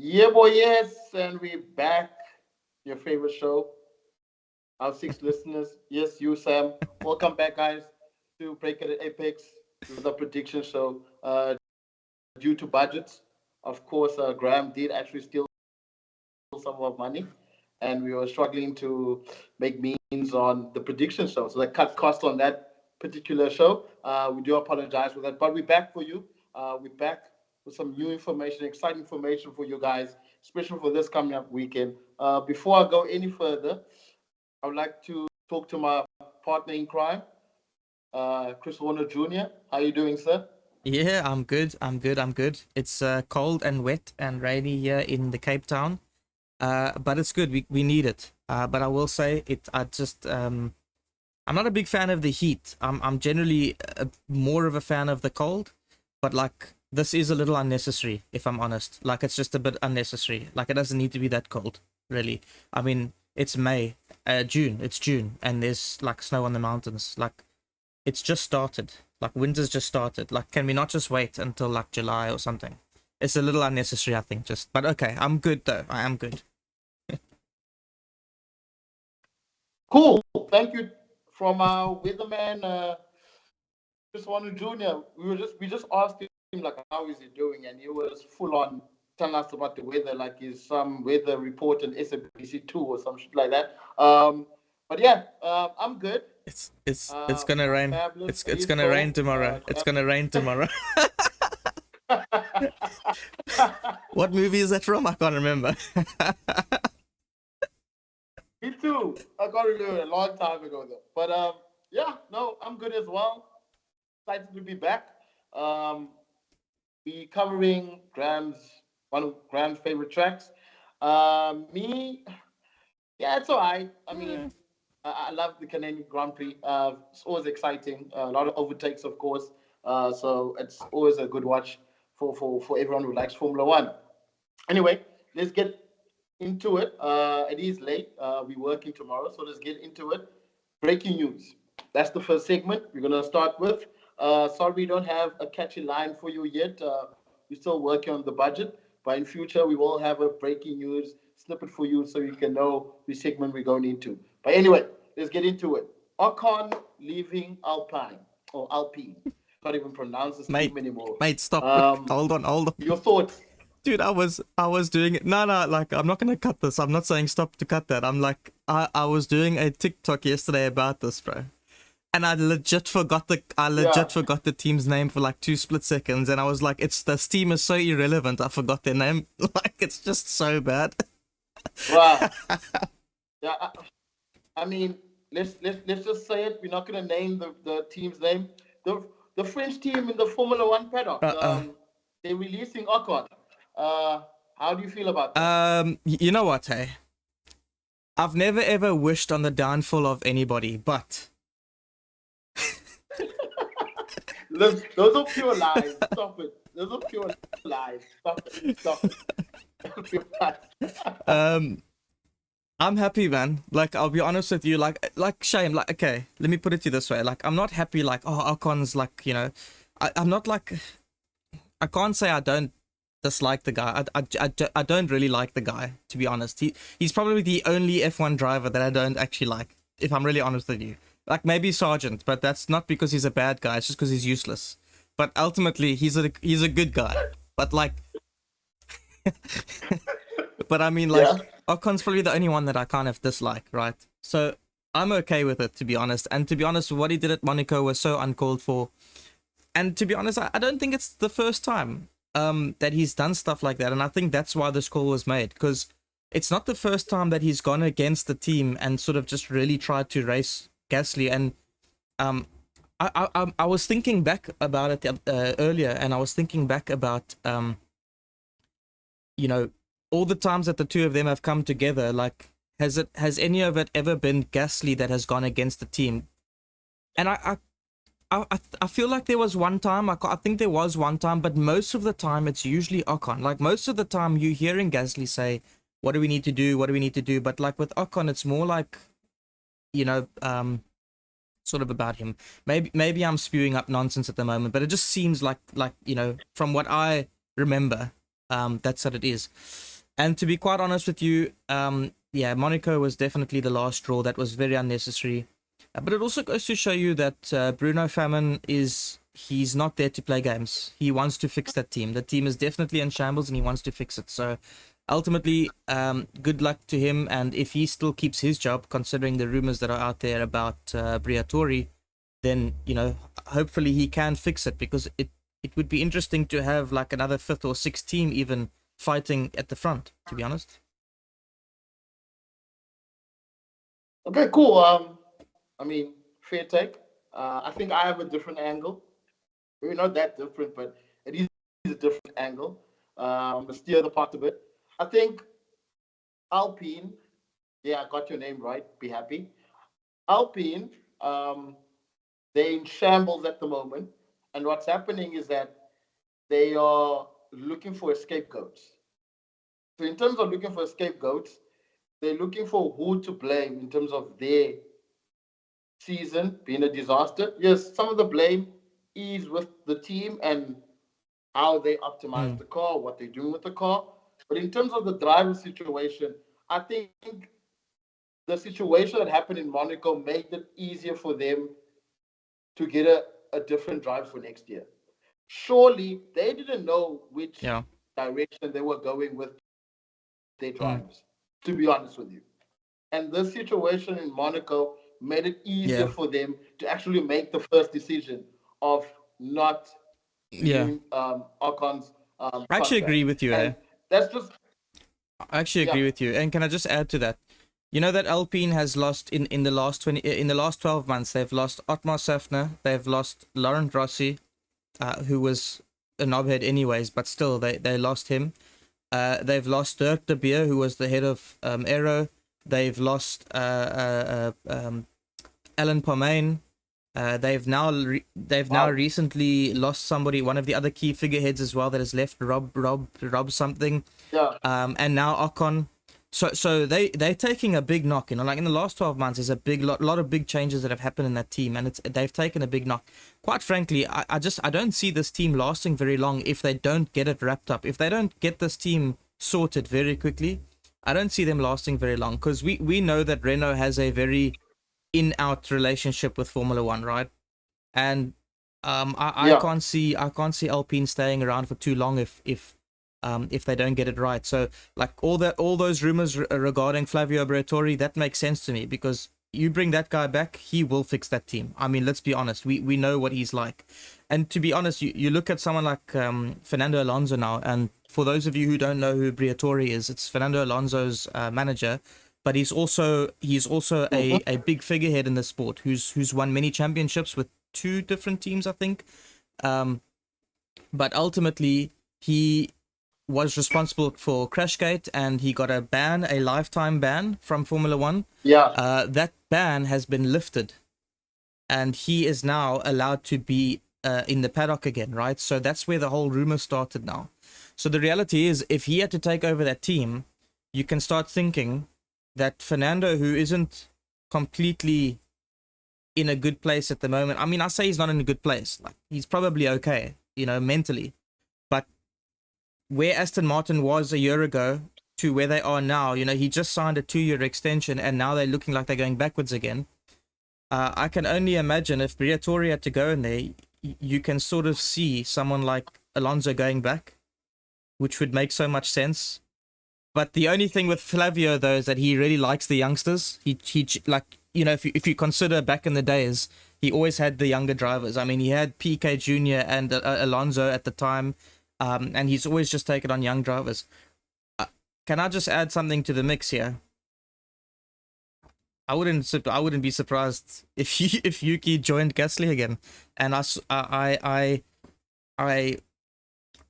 Yeah, boy, yes, and we back. Your favorite show, our six listeners. Yes, you, Sam. Welcome back, guys, to Break It at Apex with a prediction show. Due to budgets, of course, Graham did actually steal some of our money, and we were struggling to make means on the prediction show. So that cut cost on that particular show. We do apologize for that, but we're back for you. We're back with some new information, exciting information for you guys, especially for this coming up weekend. Before I go any further, I would like to talk to my partner in crime, Chris Warner Jr. How you doing, sir? Yeah, I'm good. I'm good. It's cold and wet and rainy here in the Cape Town. But it's good. We need it. But I will say it. I'm not a big fan of the heat. I'm generally more of a fan of the cold. But like this is a little unnecessary, if I'm honest. Like it's just a bit unnecessary. Like it doesn't need to be that cold, really. I mean, it's May, June. It's June, and there's like snow on the mountains. Like it's just started. Like winter's just started. Like, can we not just wait until like July or something? It's a little unnecessary, I think. Just, but okay, I'm good though. I am good. Cool. Thank you from our weatherman, Chris Warner Jr. We just asked him like how is he doing, and he was full on telling us about the weather, like he's some weather report on SABC 2 or some shit like that. But yeah, I'm good. It's gonna I'm rain. fabulous. It's He's gonna rain cold. tomorrow. It's gonna rain tomorrow. What movie is that from? I can't remember. Me too. I got to do it a long time ago though. But yeah, no, I'm good as well. Excited to be back. Um, be covering Graham's one of Graham's favorite tracks. Me, yeah, it's alright. I mean, I love the Canadian Grand Prix. It's always exciting. A lot of overtakes, of course. So it's always a good watch for everyone who likes Formula One. Anyway, let's get into it. It is late. We're working tomorrow, so let's get into it. Breaking news. That's the first segment we're gonna start with. Sorry, we don't have a catchy line for you yet. We're still working on the budget, but in future we will have a breaking news snippet for you so you can know which segment we're going into. But anyway, let's get into it. Ocon leaving Alpine or Alpine. Can't even pronounce this mate, team anymore. mate, stop. Um, Hold on. your thoughts? Dude, I was doing it. No, like I'm not gonna cut this. I'm not saying stop to cut that. I'm like I was doing a TikTok yesterday about this, bro. And I Yeah. legit forgot the team's name for like 2 split seconds, and I was like, it's this team is so irrelevant. I forgot their name. Like it's just so bad. Wow. Yeah. I mean, let's just say it. We're not gonna name the team's name. The the French team in the Formula One paddock. Uh-uh. They're releasing Ocon. Uh, how do you feel about that? You know what, hey? I've never ever wished on the downfall of anybody, but Those are pure lies. Stop it. Those are pure lies. Stop it. Stop it. Pure lies. um I'm happy, man. Like, I'll be honest with you. Like Shane. Like, okay, let me put it to you this way. Like, I'm not happy. Like, oh, Ocon's like, I'm not like. I can't say I don't dislike the guy. I don't really like the guy, to be honest. He's probably the only F1 driver that I don't actually like. If I'm really honest with you, like maybe Sargent, but that's not because he's a bad guy. It's just because he's useless. But ultimately, he's a good guy. But like, but I mean, like, Yeah. Ocon's probably the only one that I kind of dislike, right? So I'm okay with it, to be honest. And to be honest, what he did at Monaco was so uncalled for. And to be honest, I don't think it's the first time that he's done stuff like that. And I think that's why this call was made, because it's not the first time that he's gone against the team and sort of just really tried to race Gasly. And um, I was thinking back about it earlier, and I was thinking back about you know, all the times that the two of them have come together, like, has any of it ever been Gasly that has gone against the team? And I feel like there was one time. I think there was one time, but most of the time it's usually Ocon. Like most of the time you're hearing Gasly say, "What do we need to do? What do we need to do?" But like with Ocon, it's more like, you know, sort of about him. Maybe I'm spewing up nonsense at the moment, but it just seems like from what I remember, that's what it is. And to be quite honest with you, yeah, Monaco was definitely the last straw. That was very unnecessary. But it also goes to show you that Bruno Famin he's not there to play games. He wants to fix that team. The team is definitely in shambles and he wants to fix it. So ultimately, good luck to him. And if he still keeps his job, considering the rumors that are out there about Briatore, then, hopefully he can fix it, because it would be interesting to have like another fifth or sixth team even fighting at the front, to be honest. Okay, cool. I mean, fair take. I think I have a different angle. We're not that different, but it is a different angle. But steer the pot a bit. I think Alpine. Yeah, I got your name right. Be happy. Alpine. Um, they're in shambles at the moment, and what's happening is that they are looking for scapegoats. So in terms of looking for scapegoats, they're looking for who to blame in terms of their season being a disaster. Yes, some of the blame is with the team and how they optimize Mm, the car, what they're doing with the car. But in terms of the driver situation, I think the situation that happened in Monaco made it easier for them to get a different driver for next year. Surely they didn't know which yeah. direction they were going with their Mm, drivers, to be honest with you. And this situation in Monaco made it easier yeah. for them to actually make the first decision of not Yeah. renewing Ocon's I actually agree contract. with you, eh? And that's just, I actually yeah, agree with you. And can I just add to that? You know that Alpine has lost in the last 12 months. They've lost Otmar Safner. They've lost Laurent Rossi, who was a knobhead anyways, but still they lost him. They've lost Dirk de Beer, who was the head of Aero. They've lost Alan Pomain. They've now wow. recently lost somebody, one of the other key figureheads as well, that has left, Rob something, Yeah, and now Ocon. So they're taking a big knock. Like in the last 12 months, there's a big lot of big changes that have happened in that team, and they've taken a big knock. Quite frankly, I don't see this team lasting very long if they don't get it wrapped up. If they don't get this team sorted very quickly, I don't see them lasting very long, because we know that Renault has a very in-out relationship with Formula One, right? And I yeah. can't see Alpine staying around for too long if they don't get it right. So like all those rumors regarding Flavio Briatore, that makes sense to me, because you bring that guy back, he will fix that team. I mean, let's be honest, we know what he's like. And to be honest, you look at someone like Fernando Alonso now, and for those of you who don't know who Briatore is, it's Fernando Alonso's manager, but he's also Mhm. a big figurehead in the sport, who's won many championships with two different teams, I think. Um, but ultimately, he was responsible for Crashgate, and he got a lifetime ban from Formula One. Yeah, That ban has been lifted, and he is now allowed to be in the paddock again, right? So that's where the whole rumor started now. So the reality is, if he had to take over that team, you can start thinking that Fernando, who isn't completely in a good place at the moment. I mean, I say he's not in a good place. Like, he's probably okay, mentally. But where Aston Martin was a year ago to where they are now, he just signed a 2-year extension, and now they're looking like they're going backwards again. I can only imagine if Briatore had to go in there, you can sort of see someone like Alonso going back, which would make so much sense. But the only thing with Flavio, though, is that he really likes the youngsters. He like, if you consider back in the days, he always had the younger drivers. I mean, he had PK Junior and Alonso at the time, and he's always just taken on young drivers. Uh, can I just add something to the mix here? I wouldn't be surprised if if Yuki joined Gasly again, and I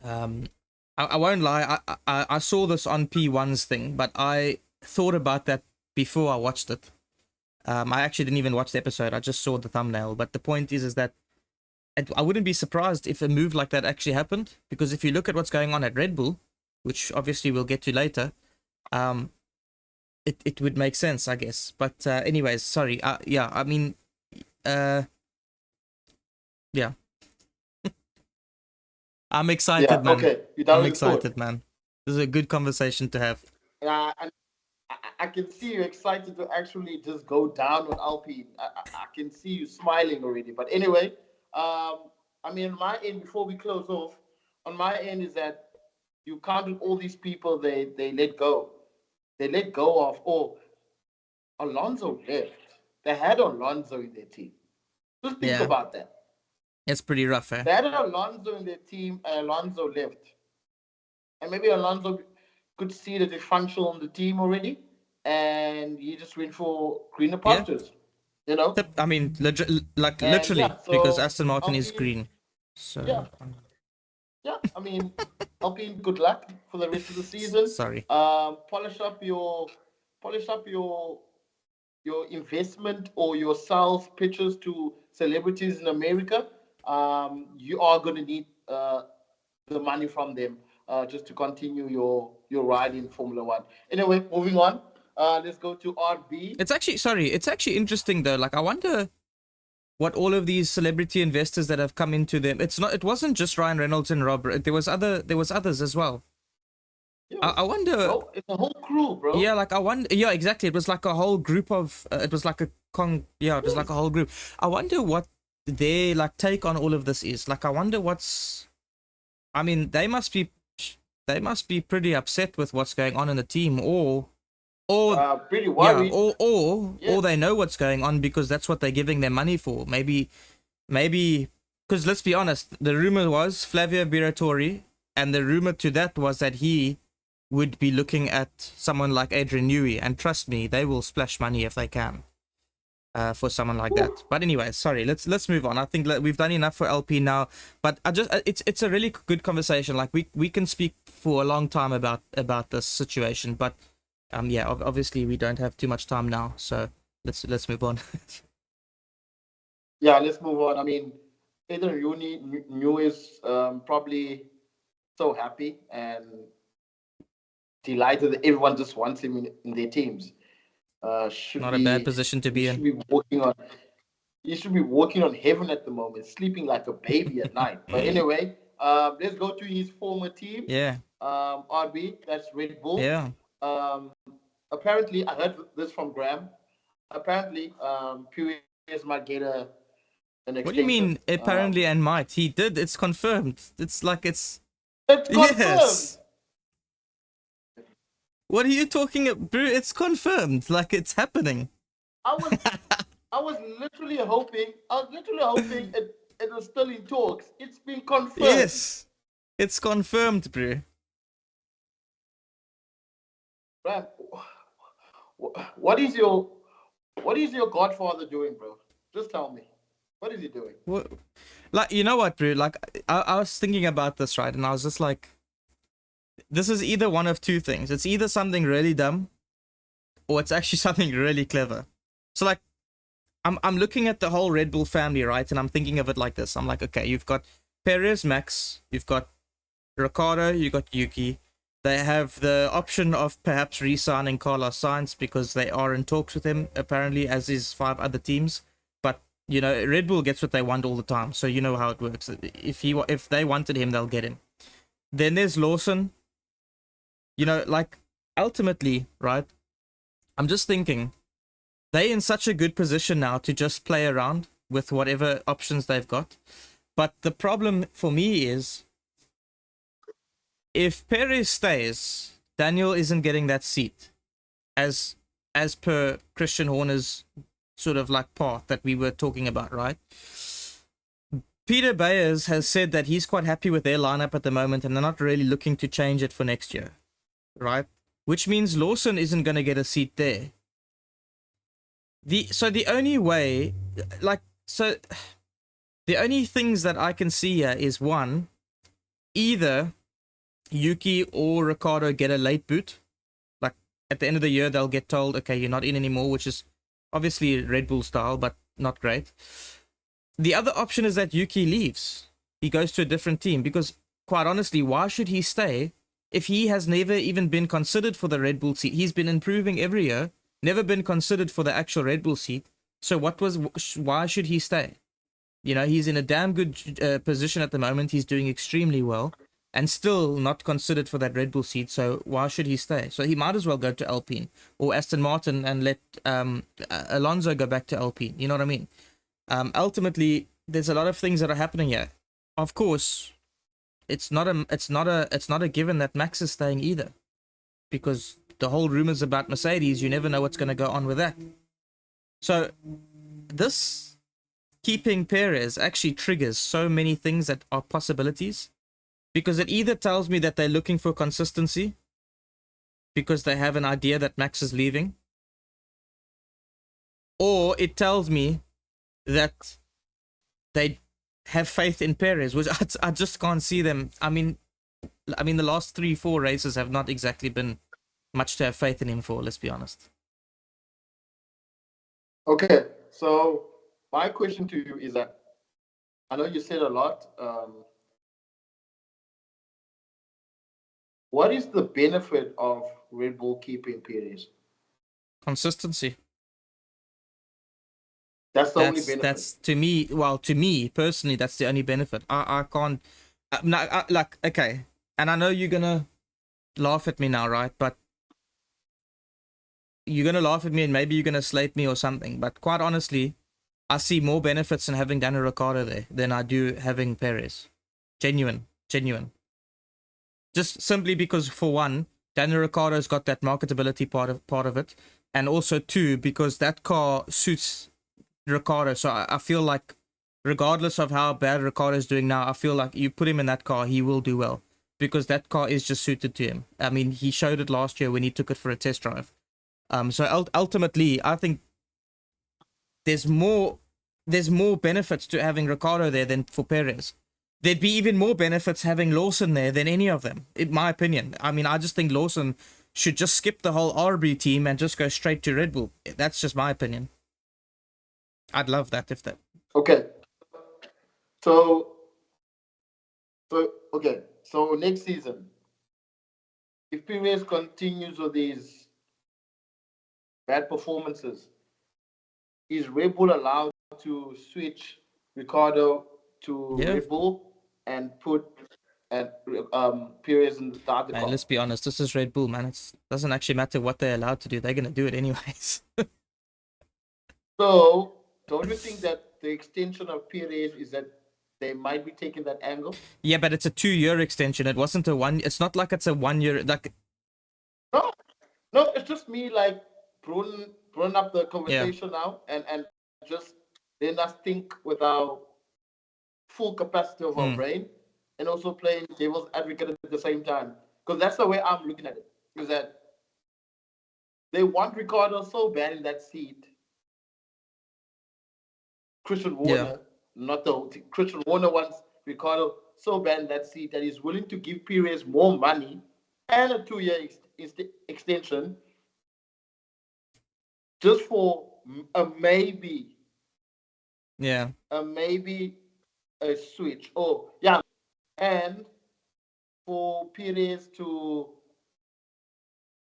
um I won't lie. I saw this on P1's thing, but I thought about that before I watched it. I actually didn't even watch the episode. I just saw the thumbnail. But the point is that I wouldn't be surprised if a move like that actually happened, because if you look at what's going on at Red Bull, which obviously we'll get to later, um, it would make sense, I guess. But anyways, sorry. Yeah, I mean, uh, yeah, I'm yeah. excited, man. Okay, you I'm done with the thought. excited, man. This is a good conversation to have. And I can see you excited to actually just go down on Alpine. I can see you smiling already. But anyway, I mean, on my end, before we close off, on my end is that you counted all these people they let go. They let go of, oh, Alonso left. They had Alonso in their team. Just think Yeah, about that. it's pretty rough, eh? They had Alonso in their team, and Alonso left. And maybe Alonso could see that they function on the team already, and he just went for greener Yeah. pastures, you know. I mean, like And literally, yeah, because so Aston Martin is Alpine, green. yeah, So, yeah. I mean, Alpine, good luck for the rest of the season. sorry. Polish up your investment or your sales pitches to celebrities in America. You are going to need the money from them just to continue your ride in Formula One. Anyway, moving on. Let's go to RB. It's actually sorry. It's actually interesting though. Like, I wonder what all of these celebrity investors that have come into them. It's not. It wasn't just Ryan Reynolds and Rob. There was other. There was others as well. Yo, I wonder. bro, it's a whole crew, bro. Yeah, like I wonder. Yeah, exactly. It was like a whole group of. It was like a con. Yeah, it was like a whole group. I wonder what their like take on all of this is. Like, I wonder what's. I mean, they must be. They must be pretty upset with what's going on in the team, or Pretty yeah, worried. or Yeah. they know what's going on because that's what they're giving their money for. Maybe because let's be honest, the rumor was Flavio Briatore, and the rumor to that was that he would be looking at someone like Adrian Newey, and trust me, they will splash money if they can for someone like that. But anyway, sorry, let's move on. I think that we've done enough for LP now. But I just it's a really good conversation. Like we can speak for a long time about this situation, but yeah, obviously we don't have too much time now, so let's move on. Yeah, let's move on. I mean, Adrian New is probably so happy and delighted that everyone just wants him in their teams. Should Not a bad be position to he be should in. be walking on he should be walking on heaven at the moment, sleeping like a baby at night. But anyway, let's go to his former team, Yeah, RB. That's Red Bull. yeah. Um, apparently, I heard this from Graham. Apparently, Perez might get an What do you extension. mean? Apparently, and might he did? It's confirmed. It's like it's It's confirmed. yes. What are you talking about, bro? It's confirmed. Like it's happening. I was I was literally hoping. I was literally hoping it was still in talks. It's been confirmed. Yes, it's confirmed, bro. Right? What is your Godfather doing, bro? Just tell me. What is he doing? What? Like, you know what, bro? Like I was thinking about this, right, and I was just like, this is either one of two things. It's either something really dumb, or it's actually something really clever. So like, I'm looking at the whole Red Bull family, right, and I'm thinking of it like this. I'm like, okay, you've got Perez, Max, you've got Ricardo, you got Yuki. They have the option of perhaps re-signing Carlos Sainz because they are in talks with him, apparently, as is 5 other teams. But you know, Red Bull gets what they want all the time, so you know how it works. If they wanted him, they'll get him. Then there's Lawson. You know, like ultimately, right? I'm just thinking they're in such a good position now to just play around with whatever options they've got. But the problem for me is if Perez stays, Daniel isn't getting that seat as per Christian Horner's sort of like path that we were talking about, right? Peter Bayers has said that he's quite happy with their lineup at the moment and they're not really looking to change it for next year, right? Which means Lawson isn't going to get a seat there. The only way, the only things that I can see here is one, either Yuki or Ricardo get a late boot. Like at the end of the year, they'll get told, okay, you're not in anymore, which is obviously Red Bull style, but not great. The other option is that Yuki leaves. He goes to a different team because, quite honestly, why should he stay if he has never even been considered for the Red Bull seat? He's been improving every year, never been considered for the actual Red Bull seat. So why should he stay? You know, he's in a damn good position at the moment. He's doing extremely well. and still not considered for that Red Bull seat. So why should he stay? So he might as well go to Alpine or Aston Martin and let Alonso go back to Alpine. You know what I mean? Ultimately, there's a lot of things that are happening here. Of course, it's not a given that Max is staying either, because the whole rumors about Mercedes, you never know what's going to go on with that. So this keeping Perez actually triggers so many things that are possibilities, because it either tells me that they're looking for consistency because they have an idea that Max is leaving, or it tells me that they have faith in Perez, which I just can't see them. I mean, the last 3-4 races have not exactly been much to have faith in him for. Let's be honest. Okay, so my question to you is that I know you said a lot. What is the benefit of Red Bull keeping Perez? Consistency. That's the only benefit. That's to me. Well, to me personally, that's the only benefit. I can't. Like, okay, and I know you're gonna laugh at me now, right? But you're gonna laugh at me, and maybe you're gonna slate me or something. But quite honestly, I see more benefits in having Daniel Ricciardo there than I do having Perez. Genuine. Just simply because, for one, Daniel Ricciardo's got that marketability part of it, and also two, because that car suits Ricciardo. So I feel like, regardless of how bad Ricciardo's doing now, I feel like you put him in that car, he will do well, because that car is just suited to him. I mean, he showed it last year when he took it for a test drive. So ultimately, I think there's more benefits to having Ricciardo there than for Perez. There'd be even more benefits having Lawson there than any of them, in my opinion. I mean, I just think Lawson should just skip the whole RB team and just go straight to Red Bull. That's just my opinion. I'd love that if that. Okay. So okay. So next season, if Perez continues with these bad performances, is Red Bull allowed to switch Ricardo to Red Bull and put Perez in the other car? Let's be honest, this is Red Bull, man. It doesn't actually matter what they're allowed to do. They're gonna do it anyways. So don't you think that the extension of Perez is that they might be taking that angle? Yeah, but it's a 2-year extension. It wasn't a one. It's not like it's a 1 year. Like, no, it's just me like bringing up the conversation now, and just letting us think with our full capacity of our brain, and also playing devil's advocate at the same time. Because that's the way I'm looking at it. Is that they want Ricardo so bad in that seat. Christian Warner, not the Christian Warner wants Ricardo so bad in that seat that he's willing to give Perez more money and a 2-year extension just for a maybe. Yeah. Maybe a switch. Oh, yeah. And for Perez to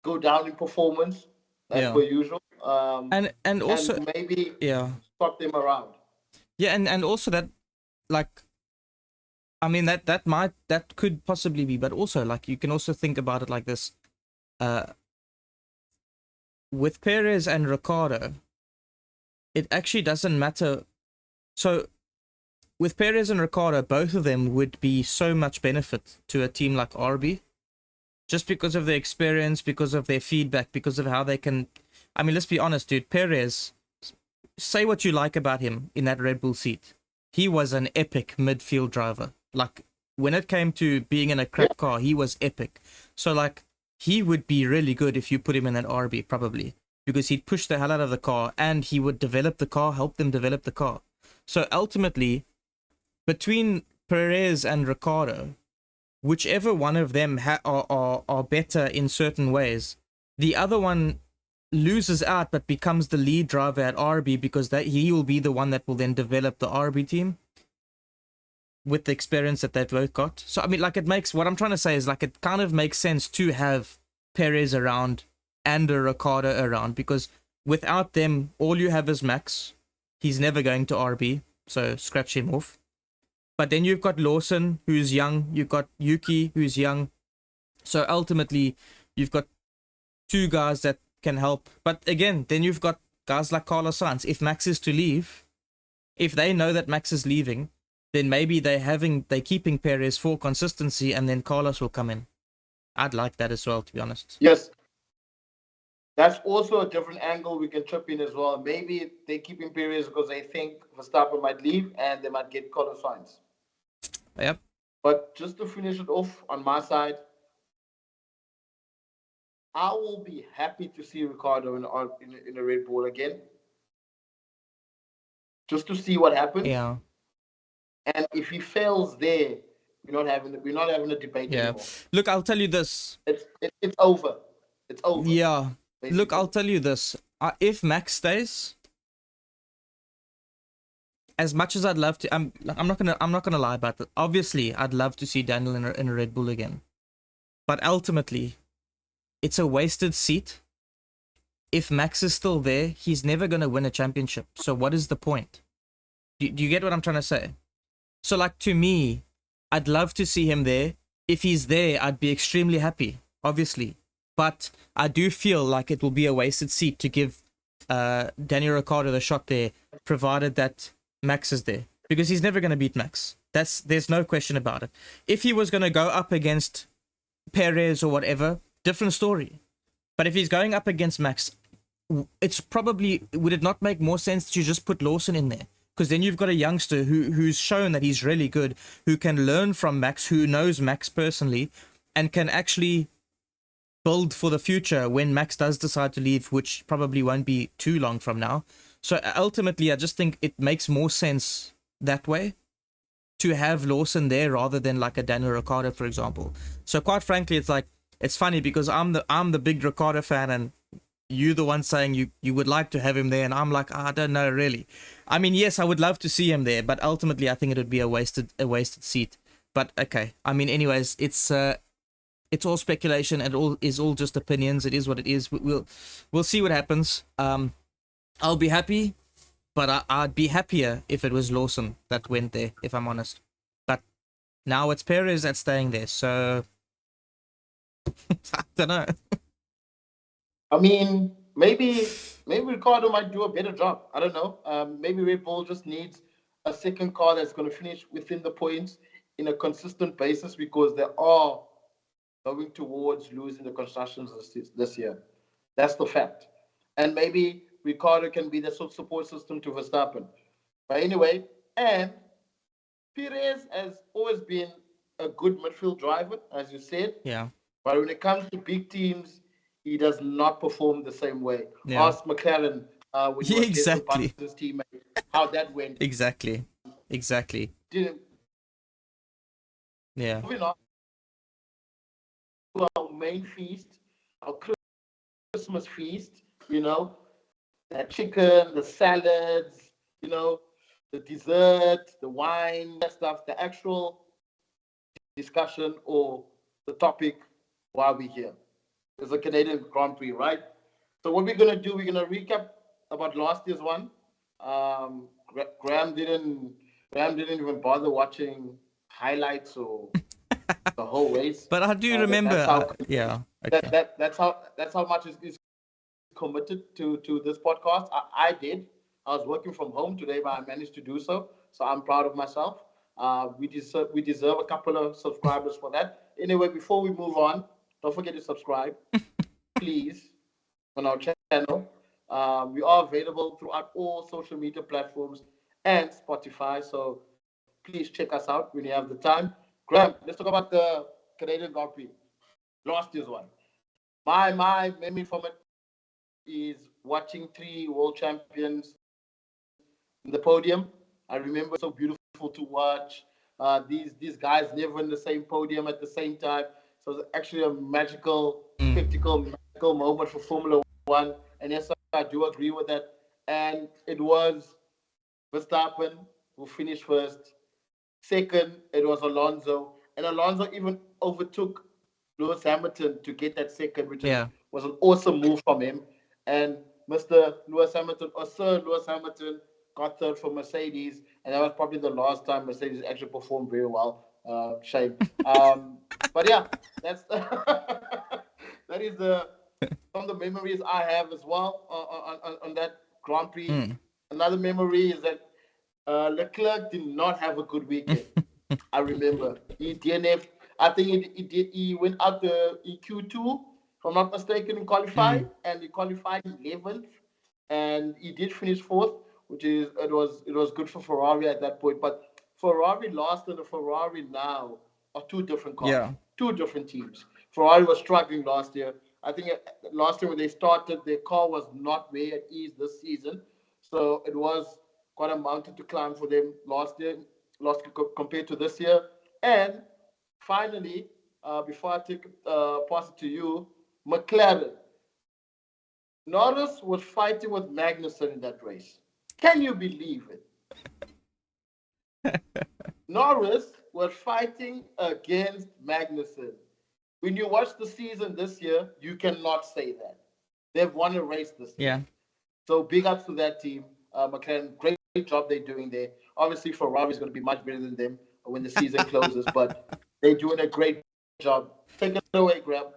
go down in performance, as per usual. And also, and maybe swap them around. Yeah, and also that, like, I mean, that could possibly be, but also, like, you can also think about it like this. With Perez and Ricciardo, it actually doesn't matter. So with Perez and Ricciardo, both of them would be so much benefit to a team like RB, just because of their experience, because of their feedback, because of how they can. I mean, let's be honest, dude. Perez, say what you like about him in that Red Bull seat, he was an epic midfield driver. Like, when it came to being in a crap car, he was epic. So, like, he would be really good if you put him in an RB, probably, because he'd push the hell out of the car and he would develop the car, help them develop the car. So ultimately, between Perez and Ricciardo, whichever one of them are better in certain ways, the other one loses out but becomes the lead driver at RB, because that he will be the one that will then develop the RB team with the experience that they've both got. So I mean, like, it makes, what I'm trying to say is, like, it kind of makes sense to have Perez around and a Ricciardo around, because without them, all you have is Max. He's never going to RB, so scratch him off. But then you've got Lawson, who's young. You've got Yuki, who's young. So ultimately, you've got two guys that can help. But again, then you've got guys like Carlos Sainz. If Max is to leave, if they know that Max is leaving, then maybe they're keeping Perez for consistency, and then Carlos will come in. I'd like that as well, to be honest. Yes, that's also a different angle we can chip in as well. Maybe they keep him Perez because they think Verstappen might leave and they might get Carlos Sainz. Yep. But just to finish it off on my side, I will be happy to see Ricardo in a Red Bull again, just to see what happens. Yeah. And if he fails there, we're not having a debate Yeah. anymore. Look, I'll tell you this. It's over. It's over. Yeah. Basically. Look, I'll tell you this. If Max stays, as much as I'd love to, I'm not gonna lie about that. Obviously, I'd love to see Daniel in a Red Bull again, but ultimately, it's a wasted seat. If Max is still there, he's never gonna win a championship. So what is the point? Do you get what I'm trying to say? So like to me, I'd love to see him there. If he's there, I'd be extremely happy, obviously. But I do feel like it will be a wasted seat to give Daniel Ricciardo the shot there, provided that Max is there, because he's never going to beat Max. There's no question about it. If he was going to go up against Perez or whatever, different story. But if he's going up against Max, it's probably, would it not make more sense to just put Lawson in there? Because then you've got a youngster who's shown that he's really good, who can learn from Max, who knows Max personally, and can actually build for the future when Max does decide to leave, which probably won't be too long from now. So ultimately, I just think it makes more sense that way to have Lawson there rather than like a Daniel Ricciardo, for example. So quite frankly, it's like, it's funny because I'm the big Ricciardo fan, and you the one saying you would like to have him there, and I'm like, I don't know really. I mean, yes, I would love to see him there, but ultimately I think it would be a wasted seat. But okay, I mean, anyways, it's all speculation and all just opinions. It is what it is. We'll see what happens. I'll be happy, but I'd be happier if it was Lawson that went there, if I'm honest. But now it's Perez that's staying there, so I don't know. I mean, maybe Ricardo might do a better job. I don't know. Maybe Red Bull just needs a second car that's going to finish within the points in a consistent basis, because they are going towards losing the constructions this year. That's the fact. And maybe Ricardo can be the support system to Verstappen. But anyway, and Perez has always been a good midfield driver, as you said. Yeah. But when it comes to big teams, he does not perform the same way. Yeah. Ask McLaren when he was Exactly. his teammate how that went. Exactly. Didn't. Yeah. Moving on to our main feast, our Christmas feast. That chicken, the salads, the dessert, the wine, that stuff. The actual discussion or the topic while we're here. It's a Canadian Grand Prix, right? So what we're gonna do, we're gonna recap about last year's one. Um, Graham didn't even bother watching highlights or the whole race. But I do remember. That's how Yeah. Okay. that's how much is committed to this podcast. I did. I was working from home today, but I managed to do so. So I'm proud of myself. We deserve a couple of subscribers for that. Anyway, before we move on, don't forget to subscribe, please, on our channel. We are available throughout all social media platforms and Spotify. So please check us out when you have the time. Graham, let's talk about the Canadian Grand Prix. Last year's one. My memory from it is watching three world champions in the podium. I remember so beautiful to watch. These guys never in the same podium at the same time. So it's actually a magical spectacle, magical moment for Formula One. And yes, I do agree with that. And it was Verstappen who finished first. Second, it was Alonso. And Alonso even overtook Lewis Hamilton to get that second, which was an awesome move from him. And Mr. Lewis Hamilton, or Sir Lewis Hamilton, got third for Mercedes, and that was probably the last time Mercedes actually performed very well. Shame. But yeah, that's that is the some of the memories I have as well on that Grand Prix. Mm. Another memory is that Leclerc did not have a good weekend. I remember he DNF. I think he went out the EQ2, if I'm not mistaken, in qualify, Mm. and he qualified 11th, and he did finish fourth, which is it was good for Ferrari at that point. But Ferrari last and the Ferrari now are two different cars, Yeah. two different teams. Ferrari was struggling last year. I think last year when they started, their car was not where it is this season, so it was quite a mountain to climb for them last compared to this year. And finally, before I take pass it to you, McLaren. Norris was fighting with Magnussen in that race. Can you believe it? Norris was fighting against Magnussen. When you watch the season this year, you cannot say that. They've won a race this year. Yeah. So big ups to that team. McLaren, great job they're doing there. Obviously, Ferrari is going to be much better than them when the season closes, but they're doing a great job. Take it away, Graham.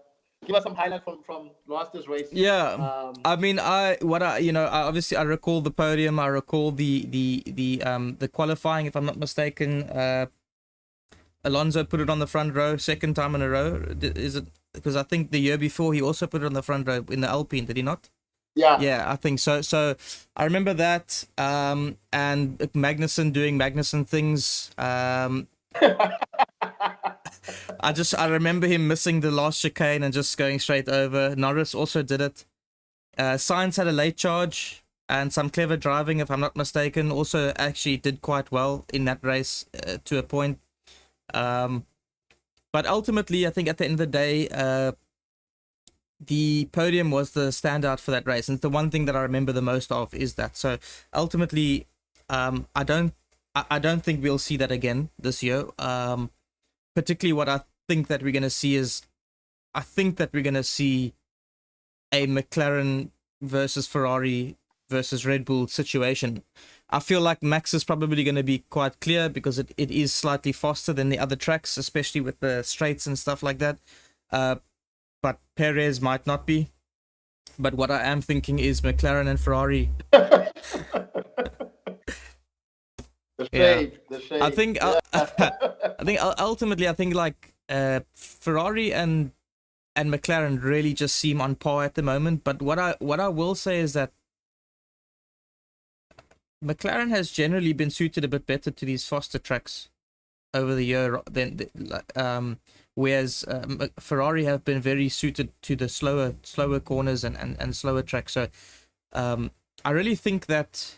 Give us some highlights from last year's race. Yeah. I mean, I obviously I recall the podium. I recall the qualifying, if I'm not mistaken. Alonso put it on the front row, second time in a row. Is it because I think the year before he also put it on the front row in the Alpine, did he not? Yeah. Yeah, I think so. So I remember that. And Magnussen doing Magnussen things. I remember him missing the last chicane and just going straight over. Norris also did it. Sainz had a late charge and some clever driving, if I'm not mistaken. Also, actually did quite well in that race to a point. But ultimately, I think at the end of the day, the podium was the standout for that race, and it's the one thing that I remember the most of is that. So ultimately, I don't think we'll see that again this year. Particularly, what I think that we're going to see is, I think that we're going to see a McLaren versus Ferrari versus Red Bull situation. I feel like Max is probably going to be quite clear because it is slightly faster than the other tracks, especially with the straights and stuff like that. But Perez might not be. But what I am thinking is McLaren and Ferrari. The shade. I think Yeah. I think ultimately I think like Ferrari and McLaren really just seem on par at the moment. But what I will say is that McLaren has generally been suited a bit better to these faster tracks over the year whereas Ferrari have been very suited to the slower corners and slower tracks. So I really think that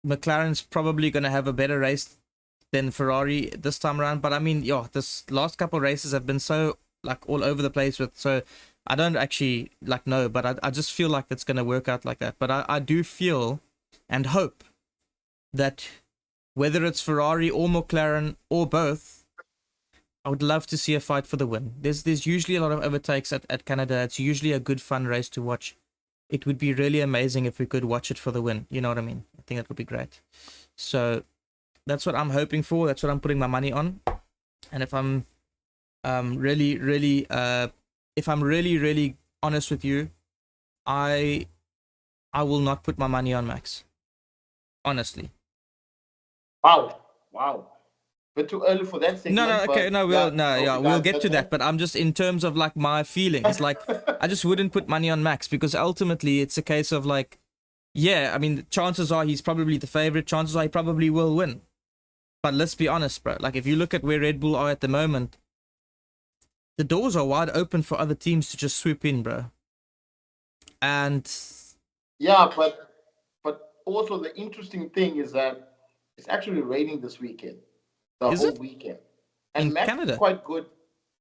McLaren's probably going to have a better race than Ferrari this time around. But I mean, yeah, this last couple of races have been so like all over the place with, so I don't actually like know, but I just feel like it's going to work out like that. But I do feel and hope that whether it's Ferrari or McLaren or both, I would love to see a fight for the win. There's usually a lot of overtakes at Canada. It's usually a good fun race to watch. It would be really amazing if we could watch it for the win. You know what I mean? I think that would be great. So that's what I'm hoping for. That's what I'm putting my money on. And if I'm really honest with you, I will not put my money on Max. Honestly. Wow. But too early for that segment. No, okay, no, we'll get to that. But I'm just in terms of like my feelings, like I just wouldn't put money on Max because ultimately it's a case of like, yeah, I mean, chances are he's probably the favorite. Chances are he probably will win. But let's be honest, bro. Like if you look at where Red Bull are at the moment, the doors are wide open for other teams to just swoop in, bro. And yeah, but also the interesting thing is that it's actually raining this weekend. The Is whole it? weekend. And In Max Canada? is quite good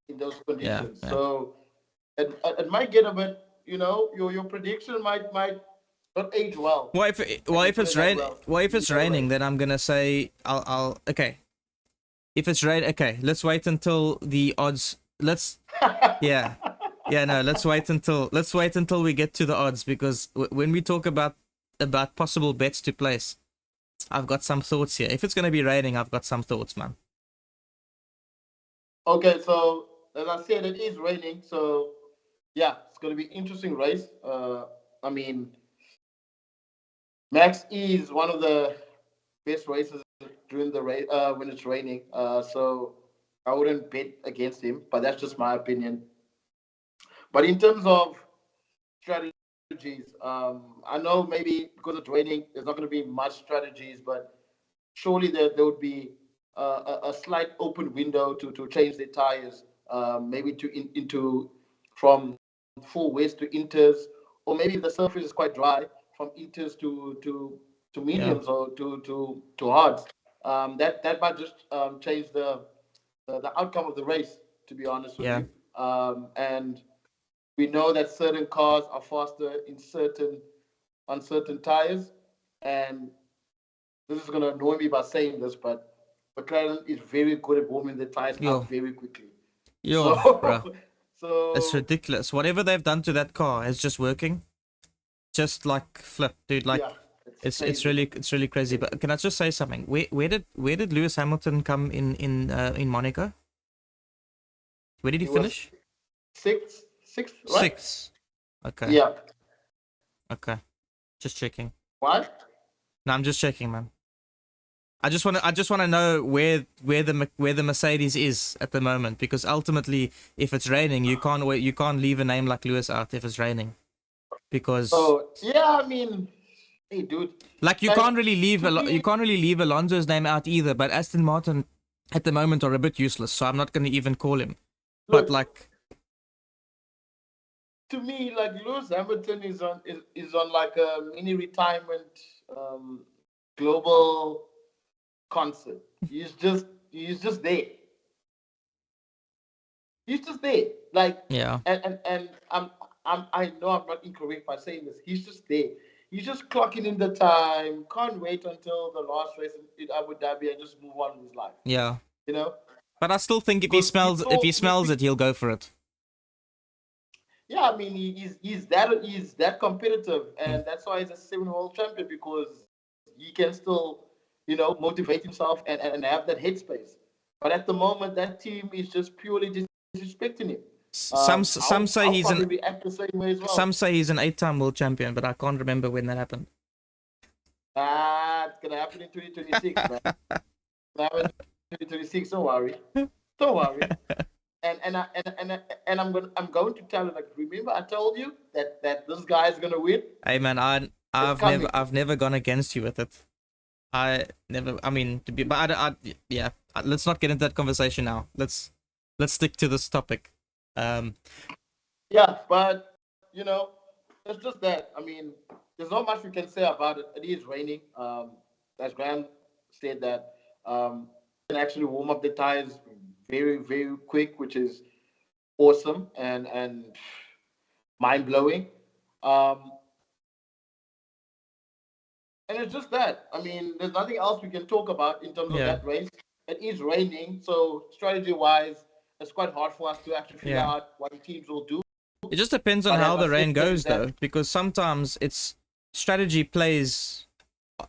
in those conditions. Yeah. So it might get a bit, your prediction might not age well. Well, if it's raining, then I'm gonna say I'll okay. If it's rain, okay, let's wait until the odds. Let's no, let's wait until we get to the odds because when we talk about about possible bets to place. I've got some thoughts here. If it's gonna be raining, I've got some thoughts, man. Okay, so as I said, it is raining, so yeah, it's going to be interesting race. I mean, Max is one of the best races during the race when it's raining. So I wouldn't bet against him, but that's just my opinion. But in terms of strategies, I know maybe because it's raining, there's not going to be much strategies, but surely there would be a slight open window to change their tires, maybe into from full west to inters, or maybe the surface is quite dry from inters to Yeah, mediums or to hards. That might just change the outcome of the race. To be honest with yeah, you, and we know that certain cars are faster in certain on certain tires, and this is going to annoy me by saying this, but McLaren is very good at warming the tires yo, up very quickly. yo, bro, So, it's so ridiculous. Whatever they've done to that car is just working. Just like flip, dude. yeah, Like, it's crazy. it's really crazy. But can I just say something? Where did Lewis Hamilton come in Monaco? Where did he It was finish? sixth, right? Six. Okay, Yeah. okay. Just checking. What? No, I'm just checking, man. I just want to know where the Mercedes is at the moment, because ultimately, if it's raining, you can't leave a name like Lewis out if it's raining, because Oh, yeah. I mean, hey, dude, like you and can't really leave to you me, can't really leave Alonso's name out either. But Aston Martin at the moment are a bit useless, so I'm not going to even call him. But look, like, to me, like Lewis Hamilton is on like a mini retirement um, global concert. He's just there. He's just there. Like yeah, and I know I'm not incorrect by saying this. He's just there. He's just clocking in the time. Can't wait until the last race in Abu Dhabi and just move on with his life. yeah. You know, But I still think if he because smells if he smells it, he'll go for it. yeah, I mean he's that competitive, Mm. and that's why he's a seven world champion because he can still motivate himself and have that headspace. But at the moment, that team is just purely disrespecting him. Some say I'll he's an probably react the same way as some well. say he's an 8-time world champion, but I can't remember when that happened. It's gonna happen in 2026, man. It's gonna happen in 2026. Don't worry, don't worry. And I'm going to tell you, like, remember I told you that this guy is gonna win. Hey man, It's I've never coming. I've never gone against you with it. I mean, to be, but yeah. Let's not get into that conversation now. Let's stick to this topic. Um, Yeah, but you know, it's just that. I mean, there's not much we can say about it. It is raining. As Graham said that can actually warm up the tires very very quick, which is awesome and mind blowing. Um, and it's just that. I mean, there's nothing else we can talk about in terms of yeah, that race. It is raining, so strategy wise, it's quite hard for us to actually figure yeah. out what the teams will do. It just depends on But how as I the said, rain goes, that though, because sometimes it's strategy plays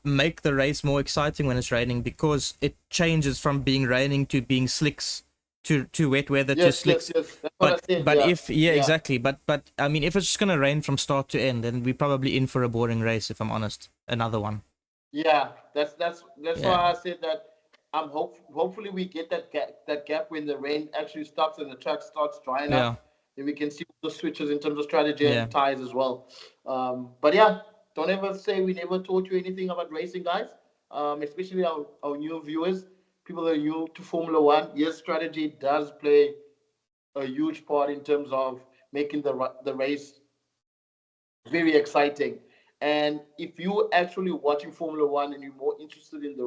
make the race more exciting when it's raining, because it changes from being raining to being slicks to wet weather to yes, yes, slicks. yes. That's what I But said. but Yeah, if yeah, yeah, exactly. But I mean, if it's just gonna rain from start to end, then we're probably in for a boring race. If I'm honest, another one. yeah. That's Yeah, why I said that. Hopefully we get that gap when the rain actually stops and the track starts drying yeah, up, and we can see the switches in terms of strategy yeah. and tires as well. But yeah, don't ever say we never taught you anything about racing, guys. Especially our new viewers, people that are new to Formula One. Yes, strategy does play a huge part in terms of making the race very exciting. And if you're actually watching Formula One and you're more interested in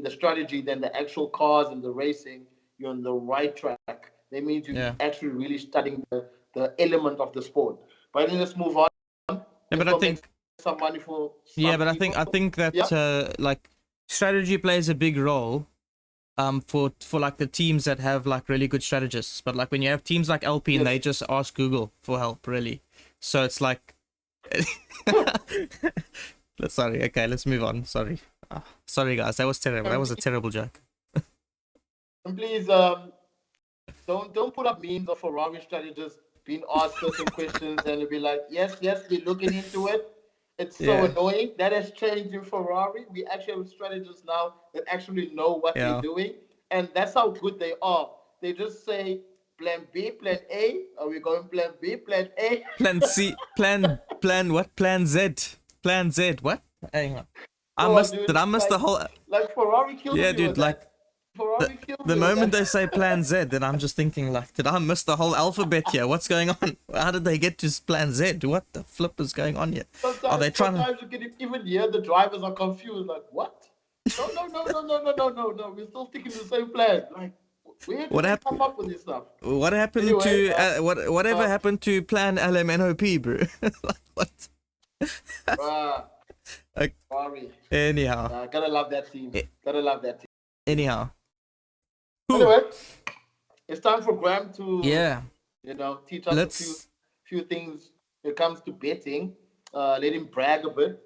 the strategy than the actual cars and the racing, you're on the right track. That means you're Yeah. actually really studying the element of the sport. But then let's move on. Yeah, Let's but I go make think some money for yeah, some but I think people. I think Yeah. that like strategy plays a big role for like the teams that have like really good strategists. But like when you have teams like Alpine, they Yes. just ask Google for help, really. So it's like Sorry. Okay, let's move on. Sorry. Sorry, guys. That was terrible. That was a terrible joke. And please, don't put up memes of Ferrari strategists being asked certain questions and it'll be like, yes, yes, we're looking into it. It's so Yeah. annoying. That has changed in Ferrari. We actually have strategists now that actually know what they're Yeah. doing, and that's how good they are. They just say plan B, plan A. Are we going plan B, plan A? Plan C. Plan what? Plan Z. Plan Z. What? Hang on. Go on, Did dude. I miss the whole? Like Ferrari kills Yeah, me with dude. that. Like the Ferrari kills the me with moment they that. say Plan Z, then I'm just thinking like, did I miss the whole alphabet here? What's going on? How did they get to Plan Z? What the flip is going on here? Are they trying to? Sometimes you can even hear the drivers are confused. Like, what? No, no, no, no, no, no, no, no, no. We're still sticking to the same plan. Like, where do What they happened? come up with this stuff? What happened Anyway, to whatever uh, happened to Plan LMNOP, bro? Like, what? uh, Like, Ferrari. anyhow, Gotta love that team. Eh, Gotta love that team. anyhow. Whew. Anyway, it's time for Graham to, Yeah, teach us a few let's. few things when it comes to betting. Let him brag a bit.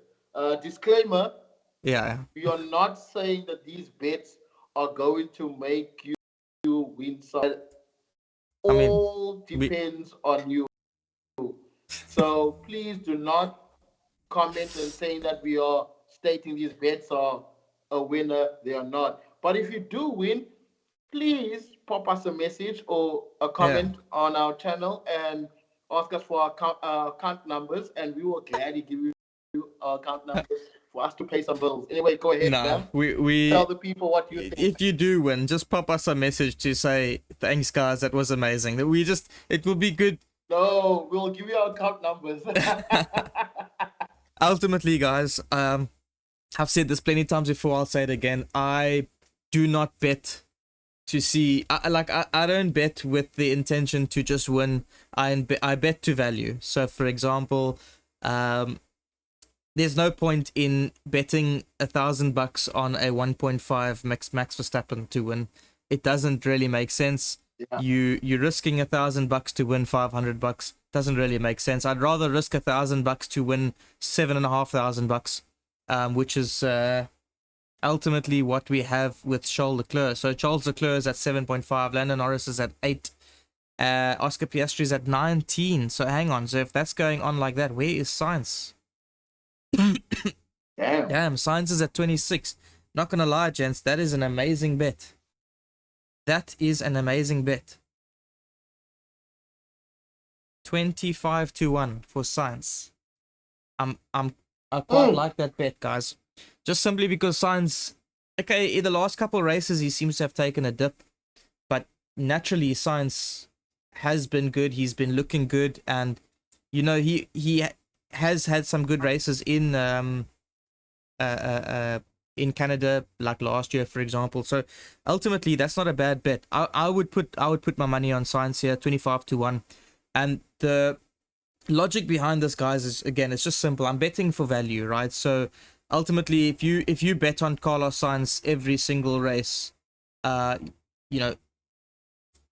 Disclaimer: Yeah, we are not saying that these bets are going to make you win some. I mean, All we. depends on you. So please do not comment and saying that we are stating these bets are a winner. They are not. But if you do win, please pop us a message or a Yeah. comment on our channel and ask us for our account numbers, and we will gladly give you our account numbers for us to pay some bills. Anyway, go ahead, Nah, Graham. Tell we. the people what you think. If you do win, just pop us a message to say thanks, guys. That was amazing. That we just. It will be good. No, we'll give you our account numbers. Ultimately, guys. I've said this plenty times before. I'll say it again. I do not bet to see. I don't bet with the intention to just win. I bet to value. So, for example, there's no point in betting $1,000 on a 1.5 Max Verstappen to win. It doesn't really make sense. Yeah. You're risking $1,000 to win $500. Doesn't really make sense. I'd rather risk $1,000 to win $7,500, which is ultimately what we have with Charles Leclerc. So Charles Leclerc is at 7.5, Lando Norris is at 8, Oscar Piastri is at 19. So hang on. So if that's going on like that, where is Sainz? Damn, Sainz is at 26. Not gonna lie, gents, that is an amazing bet. That is an amazing bet. 25-1 for Sainz. I quite like that bet, guys. Just simply because Sainz, okay, in the last couple of races he seems to have taken a dip, but naturally Sainz has been good. He's been looking good, and he has had some good races in Canada, like last year, for example. So ultimately, that's not a bad bet. I would put my money on Sainz here, 25-1, and the logic behind this, guys, is again, it's just simple. I'm betting for value, right? So ultimately, if you bet on Carlos Sainz every single race, you know,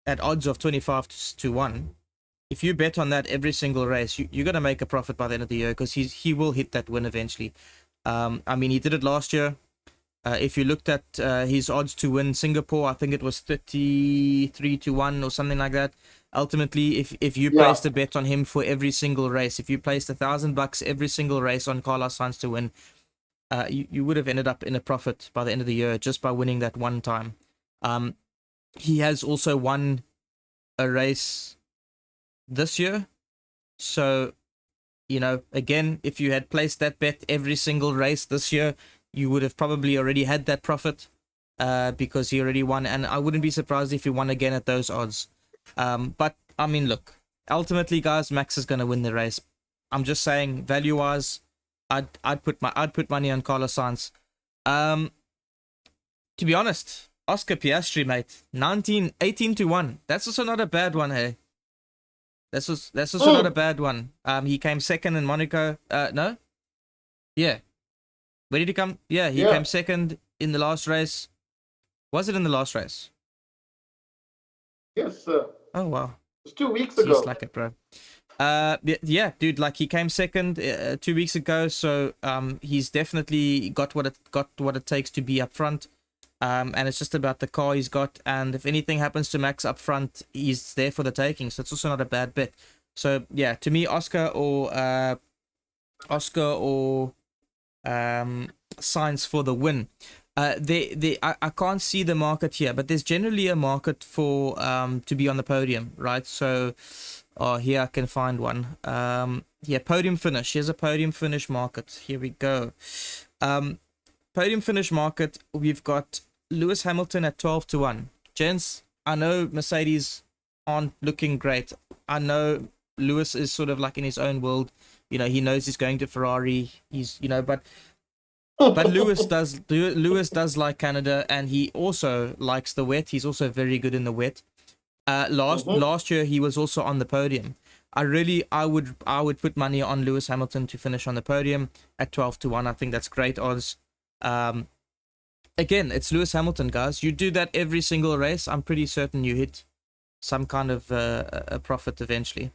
at odds of 25-1. If you bet on that every single race, you're gonna make a profit by the end of the year because he will hit that win eventually. I mean, he did it last year. If you looked at his odds to win Singapore, I think it was 33-1 or something like that. Ultimately, if you placed a bet on him for every single race, if you placed $1,000 every single race on Carlos Sainz to win, you would have ended up in a profit by the end of the year just by winning that one time. He has also won a race this year, so again, if you had placed that bet every single race this year, you would have probably already had that profit because he already won, and I wouldn't be surprised if he won again at those odds. But I mean, look, ultimately, guys, Max is going to win the race. I'm just saying, value wise, I'd put money on Carlos Sainz. To be honest, Oscar Piastri, mate, 18-1. That's also not a bad one, hey. That's also not a bad one. He came second in Monaco. No, yeah. Where did he come? Yeah, he came second in the last race. Was it in the last race? Yes, sir. Oh wow. It was 2 weeks Jeez, ago. like it, bro. Yeah, dude, like he came second 2 weeks ago, so he's definitely got what it takes to be up front. And it's just about the car he's got, and if anything happens to Max up front, he's there for the taking. So it's also not a bad bet. So yeah, to me, Oscar or Sainz for the win. I can't see the market here, but there's generally a market for to be on the podium, right? So, oh, here I can find one. Yeah, podium finish. Here's a podium finish market. Here we go. Podium finish market. We've got Lewis Hamilton at 12-1. Gents, I know Mercedes aren't looking great. I know Lewis is sort of like in his own world. He knows he's going to Ferrari. But Lewis does like Canada, and he also likes the wet. He's also very good in the wet. Last year he was also on the podium. I would put money on Lewis Hamilton to finish on the podium at 12-1. I think that's great odds. Again, it's Lewis Hamilton, guys. You do that every single race, I'm pretty certain you hit some kind of a profit eventually.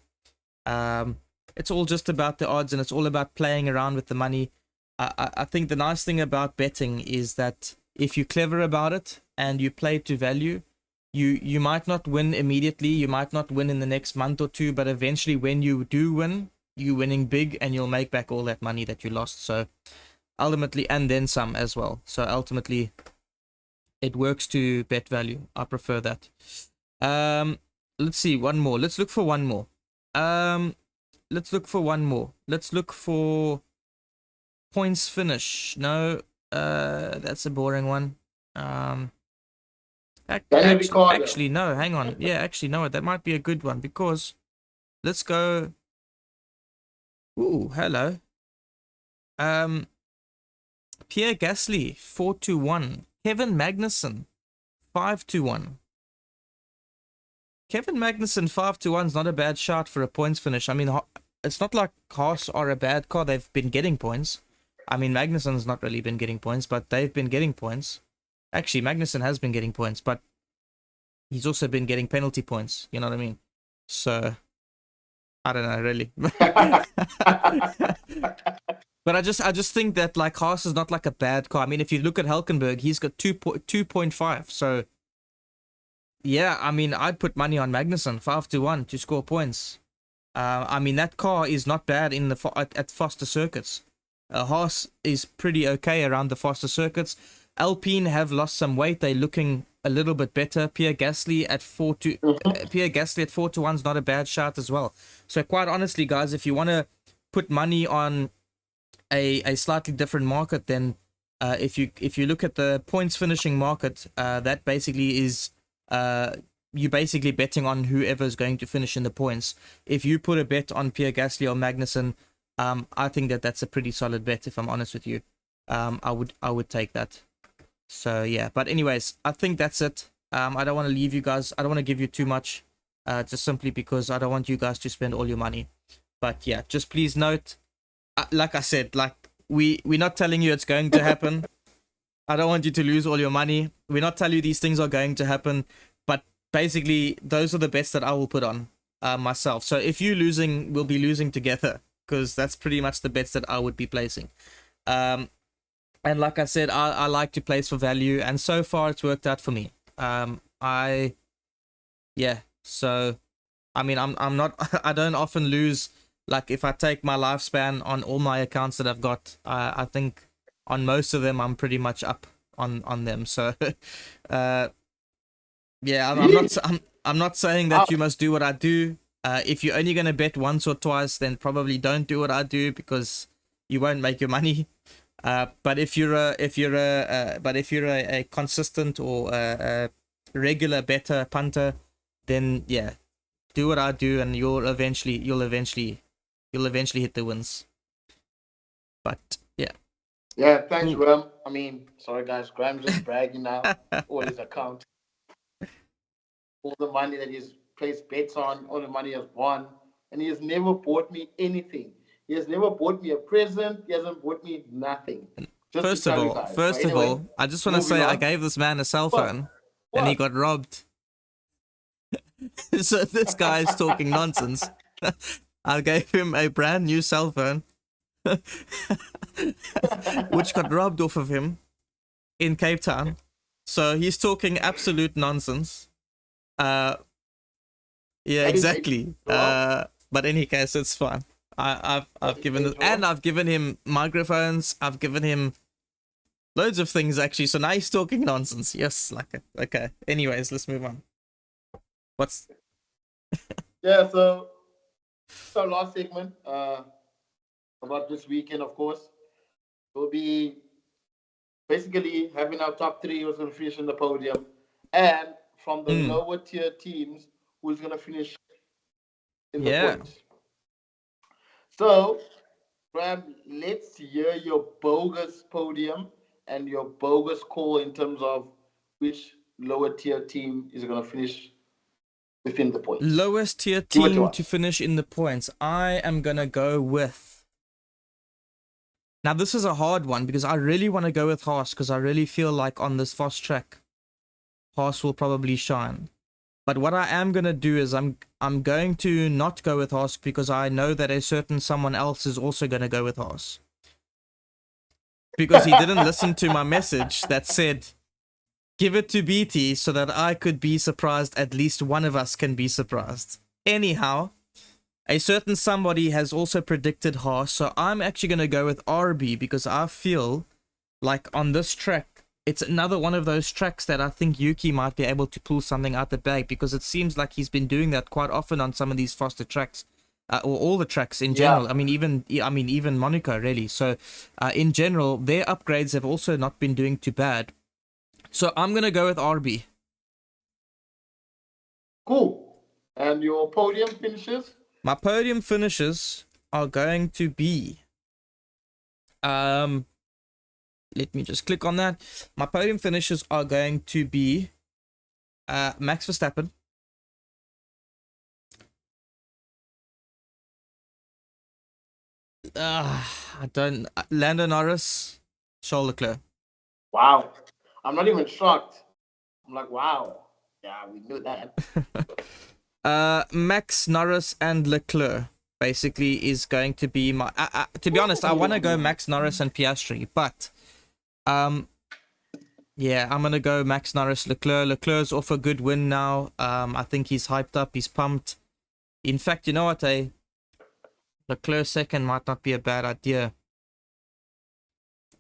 It's all just about the odds, and it's all about playing around with the money. I think the nice thing about betting is that if you're clever about it and you play to value, you might not win immediately, you might not win in the next month or two, but eventually when you do win, you're winning big and you'll make back all that money that you lost. So ultimately, and then some as well. So ultimately, it works to bet value. I prefer that. Let's see, one more. Let's look for one more. Let's look for points finish. No, that's a boring one. Actually, no, hang on. Yeah, actually, no, that might be a good one because let's go. Ooh, hello. Pierre Gasly 4-1. Kevin Magnussen 5-1. Kevin Magnussen 5-1 is not a bad shot for a points finish. I mean, it's not like Haas are a bad car. They've been getting points. I mean, Magnussen's not really been getting points, but they've been getting points. Actually, Magnussen has been getting points, but he's also been getting penalty points. You know what I mean? So, I don't know, really. But I just think that like Haas is not like a bad car. I mean, if you look at Hülkenberg, he's got 2.5. So, yeah, I mean, I'd put money on Magnussen 5-1 to score points. I mean, that car is not bad in at faster circuits. Haas is pretty okay around the faster circuits. Alpine have lost some weight. They're looking a little bit better. Pierre Gasly at 4-1 is not a bad shot as well. So quite honestly, guys, if you want to put money on a slightly different market, then if you look at the points finishing market, that basically is you're basically betting on whoever's going to finish in the points. If you put a bet on Pierre Gasly or Magnussen, I think that's a pretty solid bet. If I'm honest with you, I would take that. So yeah, but anyways, I think that's it. I don't want to leave you guys. I don't want to give you too much, just simply because I don't want you guys to spend all your money. But yeah, just please note, like I said, like we're not telling you it's going to happen. I don't want you to lose all your money. We're not telling you these things are going to happen, but basically those are the bets that I will put on myself. So if you're losing, we'll be losing together, because that's pretty much the bets that I would be placing. And like I said, I like to place for value, and so far it's worked out for me. So I mean, I'm not I don't often lose. Like if I take my lifespan on all my accounts that I've got, I think on most of them I'm pretty much up on them. So yeah, I'm not saying that you must do what I do. If you're only gonna bet once or twice, then probably don't do what I do, because you won't make your money. But if you're a consistent or a regular better punter, then yeah, do what I do, and you'll eventually hit the wins. But yeah. Yeah, thanks, Graham. I mean, sorry guys, Graham's just bragging now. All his account, all the money that he's placed bets on, all the money he has won, and he has never bought me anything. He has never bought me a present. He hasn't bought me nothing. First of all, I just want to say I gave this man a cell phone, and he got robbed. So this guy is talking nonsense. I gave him a brand new cell phone, which got robbed off of him in Cape Town. So he's talking absolute nonsense. Uh, yeah, That is age exactly. 12. But in any case, it's fine. That I've is given age it, and 12. I've given him microphones. I've given him loads of things actually. So now he's talking nonsense. Yes, like it. Okay. Anyways, let's move on. What's Yeah, so our last segment about this weekend, of course, will be basically having our top three who's going to finish in the podium, and from the mm, lower tier teams who's going to finish in the yeah. points. So, Graham, let's hear your bogus podium and your bogus call in terms of which lower tier team is going to finish within the points. Lowest tier Give it to team to us. finish in the points. I am gonna go with. Now this is a hard one because I really want to go with Haas because I really feel like on this fast track, Haas will probably shine. But what I am gonna do is I'm going to not go with Haas because I know that a certain someone else is also gonna go with Haas. Because he didn't listen to my message that said give it to BT so that I could be surprised. At least one of us can be surprised. Anyhow, a certain somebody has also predicted Haas, so I'm actually going to go with RB because I feel like on this track, it's another one of those tracks that I think Yuki might be able to pull something out the bag because it seems like he's been doing that quite often on some of these faster tracks. Or all the tracks in Yeah, general. Even Monaco really. So, in general, their upgrades have also not been doing too bad. So I'm gonna go with RB. cool. And your podium finishes? My podium finishes are going to be um let me just click on that. My podium finishes are going to be Max Verstappen, I don't Lando Norris, Charles Leclerc. Wow. I'm not even shocked. I'm like, wow. Yeah, we knew that. Max, Norris, and Leclerc basically is going to be my. To be honest, I want to go Max, Norris, and Piastri, but um, yeah, I'm gonna go Max, Norris, Leclerc. Leclerc's off a good win now. I think he's hyped up. He's pumped. In fact, you know what? Leclerc second might not be a bad idea.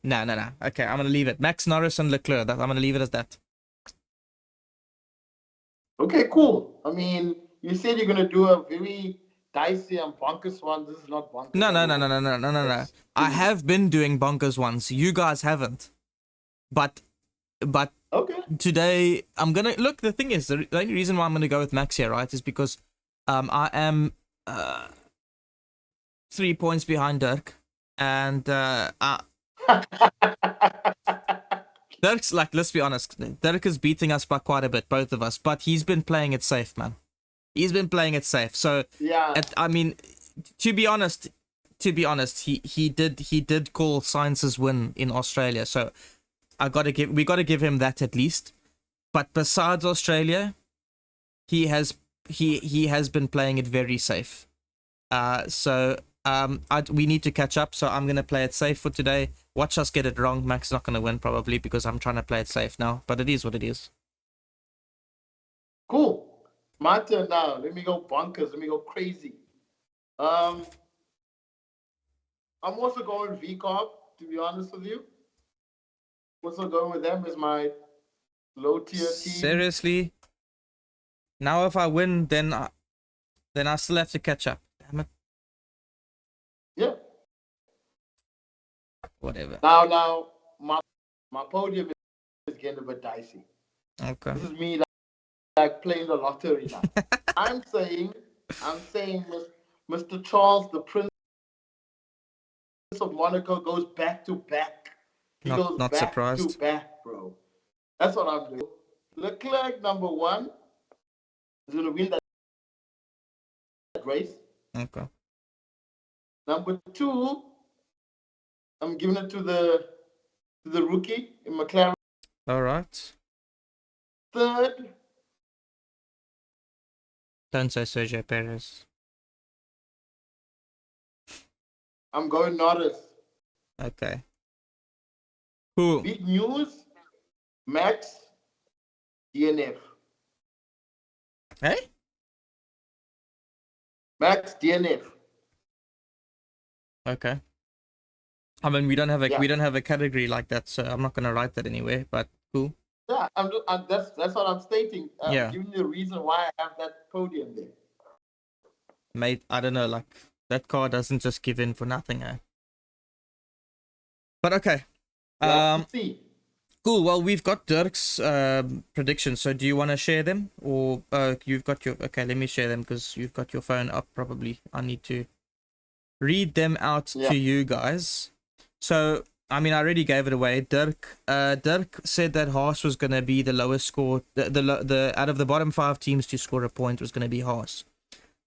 No, no, no. Okay, I'm gonna leave it. Max, Norris, and Leclerc. I'm gonna leave it as that. Okay, cool. I mean, you said you're gonna do a very dicey and bonkers one. This is not bonkers No, at no, no, no, all. no, no, no, no, no. It's I pretty have been doing bonkers ones. You guys haven't. But okay. today I'm gonna look. The thing is, the only reason why I'm gonna go with Max here, right, is because I am 3 points behind Dirk, and Dirk's like, let's be honest, Dirk is beating us by quite a bit, both of us, but he's been playing it safe, man. He's been playing it safe. So, Yeah, I mean, to be honest, he did call Science's win in Australia. So we gotta give him that at least. But besides Australia, he has been playing it very safe. We need to catch up. So I'm gonna play it safe for today. Watch us get it wrong. Mac's not gonna win probably because I'm trying to play it safe now. But it is what it is. cool. My turn now. Let me go bonkers. Let me go crazy. Um, I'm also going V Carb, to be honest with you. Also going with them as my low tier team. Seriously. Now if I win, then I still have to catch up. Damn it. Yeah. Whatever. Now, my podium is getting a bit dicey. Okay. This is me like playing the lottery now. I'm saying, Mr. Charles, the Prince of Monaco, goes back to back. He Not goes not back to surprised. back, bro. That's what I'm doing. Leclerc, number one, is going to win that race. Okay. Number two, I'm giving it to the rookie in McLaren. All right. Third, Don't say Sergio Perez. I'm going Norris. Okay. Cool. Big news. Max DNF. Hey? Max DNF. Okay. I mean, we don't have a Yeah. we don't have a category like that, so I'm not gonna write that anywhere. But cool. Yeah, that's what I'm stating. I'm Yeah, giving you the reason why I have that podium there. mate. I don't know. Like that car doesn't just give in for nothing, eh? But okay. We'll have to Um. see. Cool. Well, we've got Dirk's predictions. So do you want to share them, or you've got your? Okay, let me share them because you've got your phone up. Probably I need to read them out Yeah. to you guys. So I mean, I already gave it away. Dirk said that Haas was going to be the lowest score. The out of the bottom 5 teams to score a point was going to be Haas.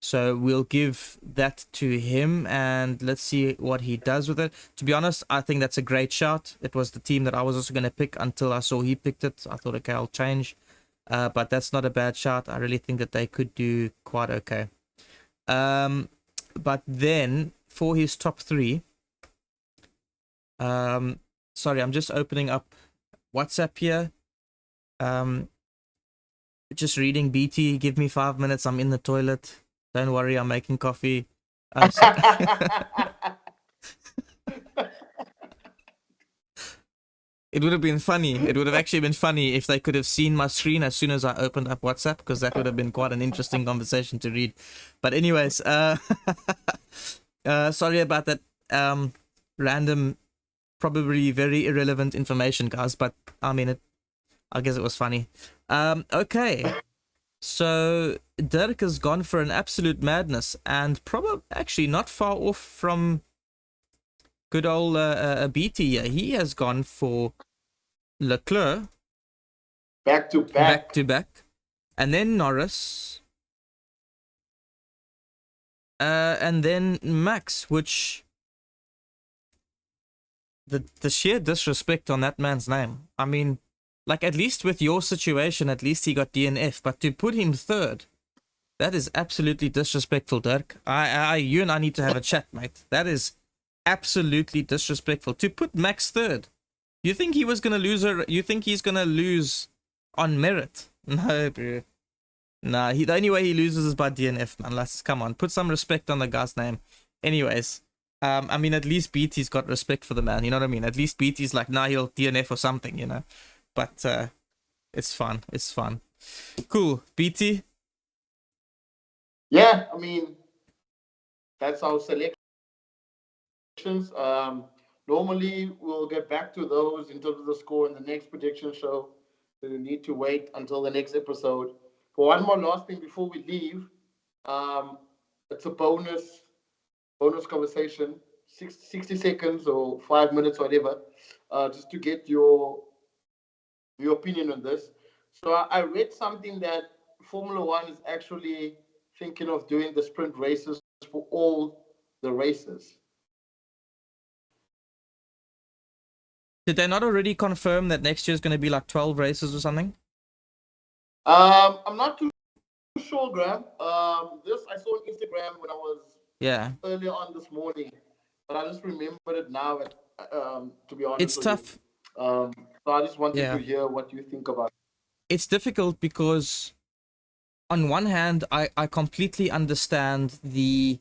So we'll give that to him and let's see what he does with it. To be honest, I think that's a great shout. It was the team that I was also going to pick until I saw he picked it. I thought, okay, I'll change. But that's not a bad shout. I really think that they could do quite okay. But then for his top 3, sorry, I'm just opening up WhatsApp here. Just reading BT. Give me 5 minutes. I'm in the toilet. Don't worry, I'm making coffee. So it would have been funny. It would have actually been funny if they could have seen my screen as soon as I opened up WhatsApp, because that would have been quite an interesting conversation to read. But anyways, sorry about that. Random, probably very irrelevant information, guys. But I mean, I guess it was funny. Okay. So Dirk has gone for an absolute madness, and probably actually not far off from good old BT here. He has gone for Leclerc Back to back to back, and then Norris, and then Max. Which the sheer disrespect on that man's name. I mean, like, at least with your situation, at least he got DNF, but to put him third, that is absolutely disrespectful, Dirk. You and I need to have a chat, mate. That is absolutely disrespectful. To put Max third, you think he was gonna lose her? You think he's gonna lose on merit? No, bro. Nah, the only way he loses is by DNF, man. Let's come on, put some respect on the guy's name. Anyways, I mean, at least BT's got respect for the man. You know what I mean? At least BT's like, nah, he'll DNF or something, you know. But it's fun. It's fun. Cool, BT. Yeah, I mean, that's our selections. Normally, we'll get back to those in terms of the score in the next prediction show. So you need to wait until the next episode. For one more last thing before we leave, um, it's a bonus conversation, 60 seconds or 5 minutes, whatever, just to get your opinion on this. So I read something that Formula One is actually thinking of doing the sprint races for all the races. Did they not already confirm that next year is going to be like 12 races or something? I'm not too sure, Graham. This I saw on Instagram when I was earlier on this morning, but I just remembered it now. To be honest, it's tough. So I just wanted to hear what you think about it. It's difficult because, on one hand, I completely understand the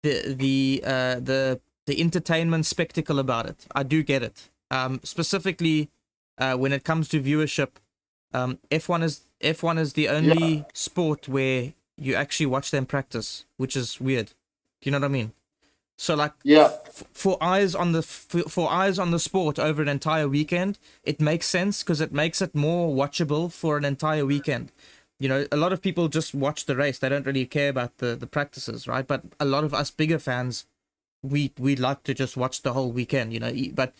entertainment spectacle about it. I do get it. Specifically, when it comes to viewership, F1 is the only sport where you actually watch them practice, which is weird. Do you know what I mean? So like, for eyes on the sport over an entire weekend, it makes sense because it makes it more watchable for an entire weekend. You know, a lot of people just watch the race; they don't really care about the practices, right? But a lot of us bigger fans, we like to just watch the whole weekend. You know, but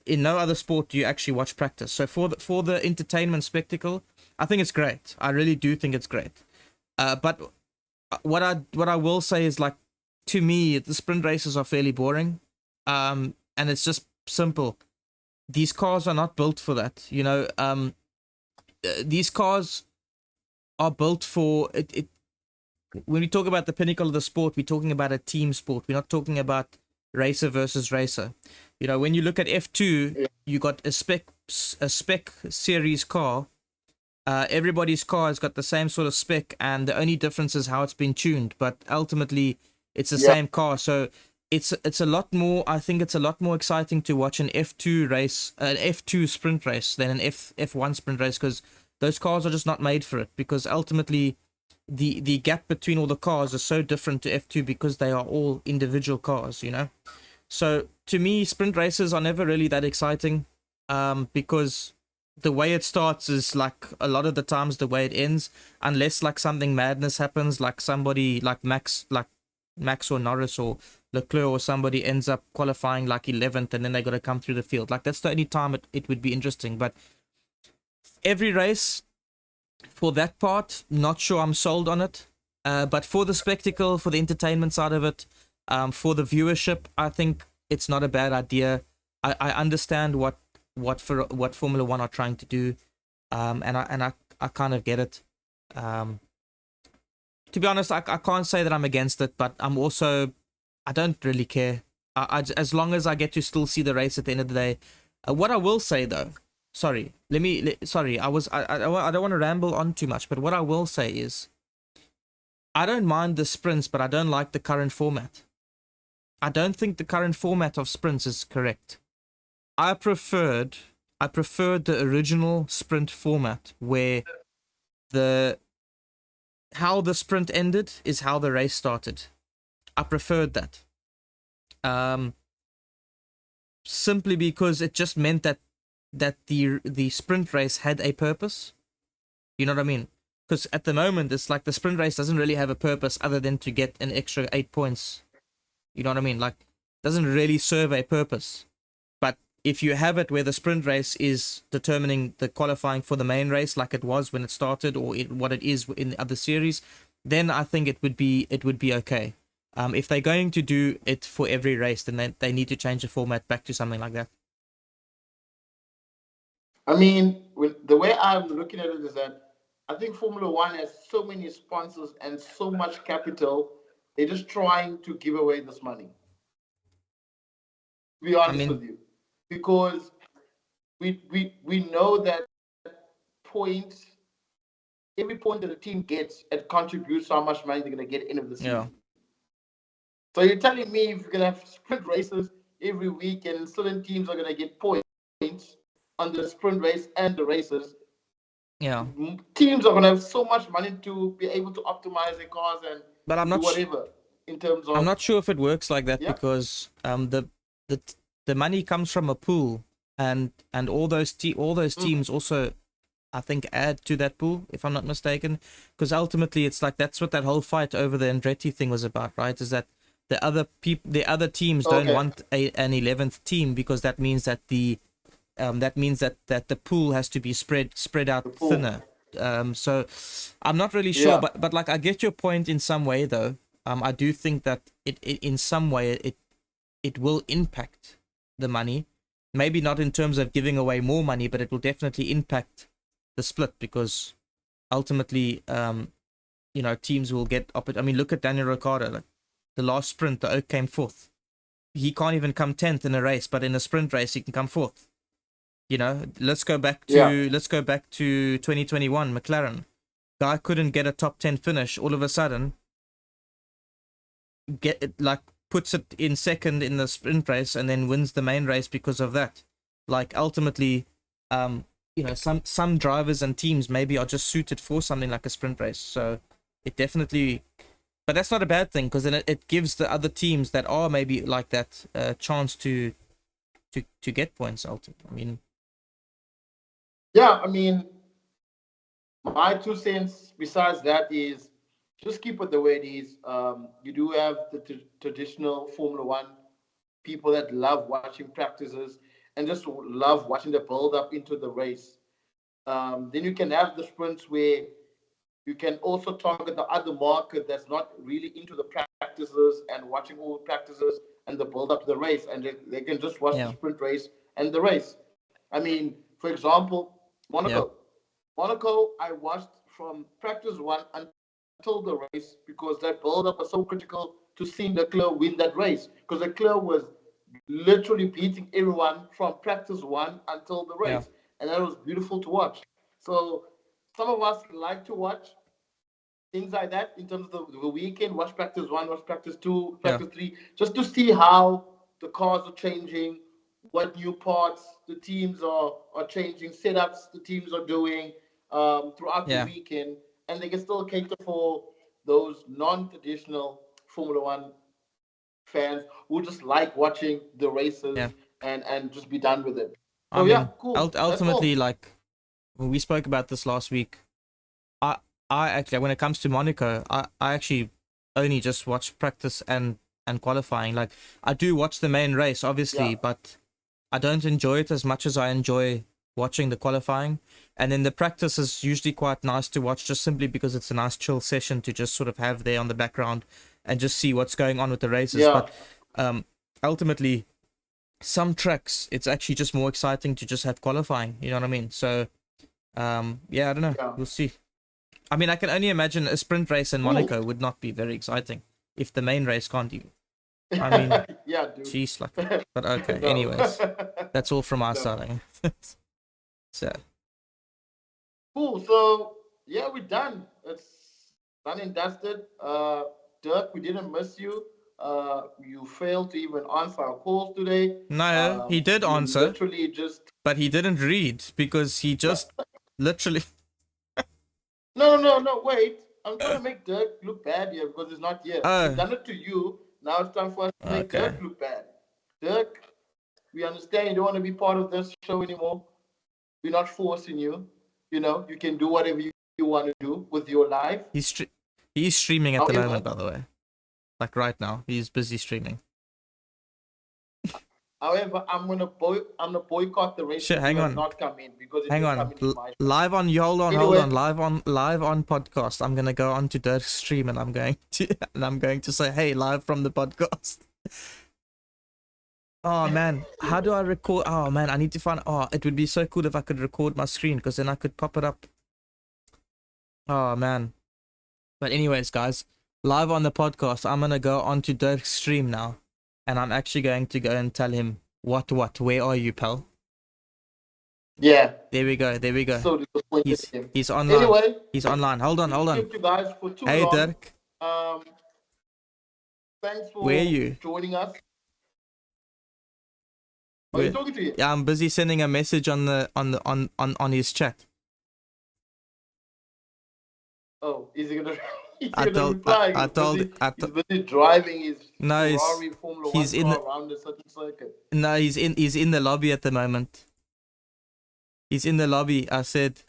in no other sport do you actually watch practice. So for the entertainment spectacle, I think it's great. I really do think it's great. But what I will say is, like, to me, the sprint races are fairly boring. And it's just simple. These cars are not built for that. You know, these cars are built for it. When we talk about the pinnacle of the sport, we're talking about a team sport. We're not talking about racer versus racer. When you look at F2, you got a spec series car. Everybody's car has got the same sort of spec, and the only difference is how it's been tuned. But ultimately, it's the Yeah. same car. So it's a lot more. I think it's a lot more exciting to watch an F2 race, an F2 sprint race, than an F1 sprint race, because those cars are just not made for it. Because ultimately, the gap between all the cars is so different to F2 because they are all individual cars. So to me, sprint races are never really that exciting, because the way it starts is like a lot of the times the way it ends, unless like something madness happens, like somebody like Max or Norris or Leclerc or somebody ends up qualifying like 11th and then they got to come through the field. Like that's the only time it would be interesting. But every race, for that part, not sure I'm sold on it. But for the spectacle, for the entertainment side of it, for the viewership, I think it's not a bad idea. I understand what Formula One are trying to do, and I kind of get it. Um, to be honest, I can't say that I'm against it, but I don't really care. As long as I get to still see the race at the end of the day. What I will say though, sorry, I don't want to ramble on too much, but what I will say is I don't mind the sprints, but I don't like the current format. I don't think the current format of sprints is correct. I preferred I preferred the original sprint format where the how the sprint ended is how the race started. I preferred that. Um, Simply because it just meant that the sprint race had a purpose. You know what I mean? Because at the moment it's like the sprint race doesn't really have a purpose other than to get an extra 8 points. You know what I mean? Like, doesn't really serve a purpose. But if you have it where the sprint race is determining the qualifying for the main race, like it was when it started, or what it is in the other series, then I think it would be okay. If they're going to do it for every race, then they need to change the format back to something like that. I mean, the way I'm looking at it is that I think Formula One has so many sponsors and so much capital. They're just trying to give away this money. To be I honest mean, with you, because we know that points, every point that a team gets, it contributes how much money they're going to get end of the yeah, season. So you're telling me if you're going to have sprint races every week and certain teams are going to get points on the sprint race and the races, yeah. teams are going to have so much money to be able to optimize their cars and But do whatever in terms I'm of, not sure if it works like that yeah. because the the money comes from a pool, and all those Mm. teams also, I think, add to that pool, if I'm not mistaken, because ultimately it's like that's what that whole fight over the Andretti thing was about, right? Is that the other teams don't Okay. want an 11th team because that means that the pool has to be spread out The pool. thinner. So I'm not really sure, Yeah. but like I get your point in some way though. I do think that it in some way it will impact the money. Maybe not in terms of giving away more money, but it will definitely impact the split because ultimately, teams will get up. I mean, look at Daniel Ricciardo. Like the last sprint, the Oak came fourth. He can't even come 10th in a race, but in a sprint race, he can come fourth. Let's go back Yeah. to 2021 McLaren. Guy couldn't get a top 10 finish. All of a sudden, get it like puts it in second in the sprint race and then wins the main race because of that. Like ultimately, some drivers and teams maybe are just suited for something like a sprint race. So it definitely, but that's not a bad thing because then it gives the other teams that are maybe like that a chance to get points. Ultimately, I mean, Yeah. I mean, my 2 cents besides that is just keep it the way it is. You do have the traditional Formula One people that love watching practices and just love watching the build up into the race. Then you can have the sprints where you can also target the other market that's not really into the practices and watching all the practices and the build up to the race, and they can just watch the yeah, sprint race and the race. I mean, for example, yeah, Monaco. Monaco, I watched from practice one until the race because that build up was so critical to seeing Leclerc win that race because Leclerc was literally beating everyone from practice one until the Yeah. race, and that was beautiful to watch. So some of us like to watch things like that in terms of the weekend. Watch practice one, watch practice two, Yeah. practice three, just to see how the cars are changing, what new parts the teams are changing, setups the teams are doing throughout the Yeah. weekend, and they can still cater for those non-traditional Formula One fans who just like watching the Yeah. races and just be done with it. I So yeah, mean, cool. That's ultimately, all. like when we spoke about this last week, I I actually, when it comes to Monaco, I actually only just watch practice and qualifying. Like I do watch the main race, Yeah, obviously, but I don't enjoy it as much as I enjoy watching the qualifying. And then the practice is usually quite nice to watch, just simply because it's a nice chill session to just sort of have there on the background and just see what's going on with the races. yeah, But um, ultimately, some tracks it's actually just more exciting to just have qualifying. You know what I mean? So yeah, I don't know. yeah. We'll see. I mean, I can only imagine a sprint race in Cool. Monaco would not be very exciting if the main race can't even. I mean, Yeah, dude. jeez, like. But okay. No. Anyways, that's all from our No. side. So Cool. So yeah, we're done. It's done and dusted. Dirk, we didn't miss you. You failed to even answer our calls today. no, he did You answer, literally just but he didn't read because he just literally. no. Wait, I'm trying to make Dirk look bad here because he's not here. We've Oh, done it to you. Now it's time for us to make okay. Dirk look bad. Dirk, we understand you don't want to be part of this show anymore. We're not forcing you. You know, you can do whatever you want to do with your life. He's streaming at the However, moment, by the way. Like right now, he's busy streaming. I'm gonna boycott the Shit, races he hang does on. not come in because it Hang is on. coming in my show. Live on, you hold Anyway, on. Live on podcast. I'm gonna go on to Dirk's stream and I'm going to say, hey, live from the podcast. Oh man, how do I record? Oh man, I need to find. Oh, it would be so cool if I could record my screen because then I could pop it up. Oh man. But anyways, guys, live on the podcast, I'm gonna go on to Dirk's stream now, and I'm actually going to go and tell him what. Where are you, pal? yeah, There we go. There we go. so disappointed in him. He's online. Anyway, He's online. Hold on. Hold on. kept you guys for too Hey long. Dirk, Um, thanks where are for you? joining us. Are you Where? talking to him? Yeah, I'm busy sending a message on on his chat. Oh, is he gonna is he I gonna told reply? I told He's busy driving his no, Ferrari Formula he's One in car the around a certain circuit. no, he's in the lobby at the moment. He's in the lobby. I said,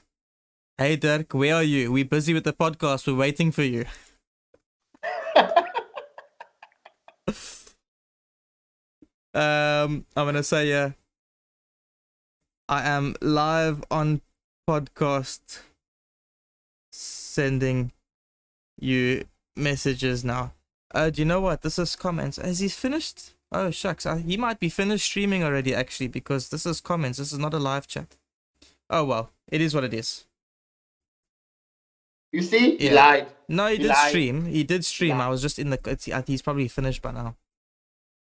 "Hey Dirk, where are you? We're busy with the podcast. We're waiting for you." I'm gonna say I am live on podcast, sending you messages now. Do you know what? This is comments. Has he finished? Oh shucks, he might be finished streaming already actually because this is comments. This is not a live chat. Oh well, it is what it is. You see, he Yeah. lied. No, he He did lied. stream. He did He stream. lied. I was just in the. He's probably finished by now.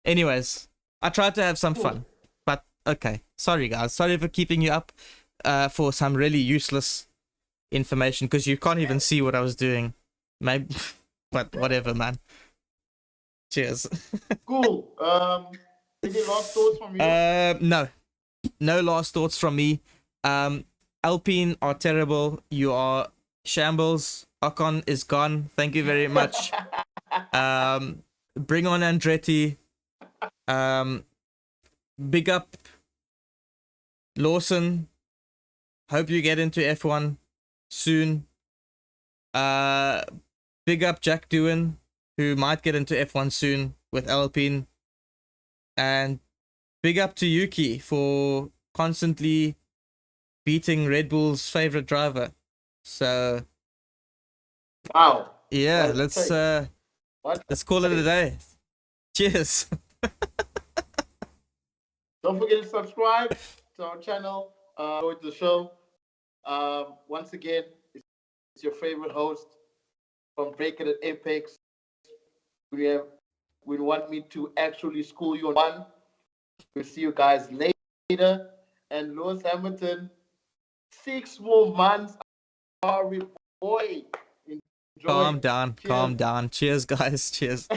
Anyways, I tried to have some Cool. fun, but okay. Sorry guys. Sorry for keeping you up, for some really useless information because you can't even see what I was doing. Maybe, but whatever, man. Cheers. Cool. Any last thoughts from you? No, no last thoughts from me. Alpine are terrible. You are shambles. Ocon is gone. Thank you very much. Bring on Andretti. Big up Lawson. Hope you get into F1 soon. Big up Jack Doohan, who might get into F1 soon with Alpine. And big up to Yuki for constantly beating Red Bull's favorite driver. So Wow. yeah, What a take. What let's call it a take. day. Cheers. Don't forget to subscribe to our channel. Enjoy the show. Once again, it's your favorite host from Break It at Apex. We have would want me to actually school you on one. We'll see you guys later. And Lewis Hamilton, 6 more months. Our boy. Enjoy. Calm down, Cheers. calm down. Cheers, guys. Cheers.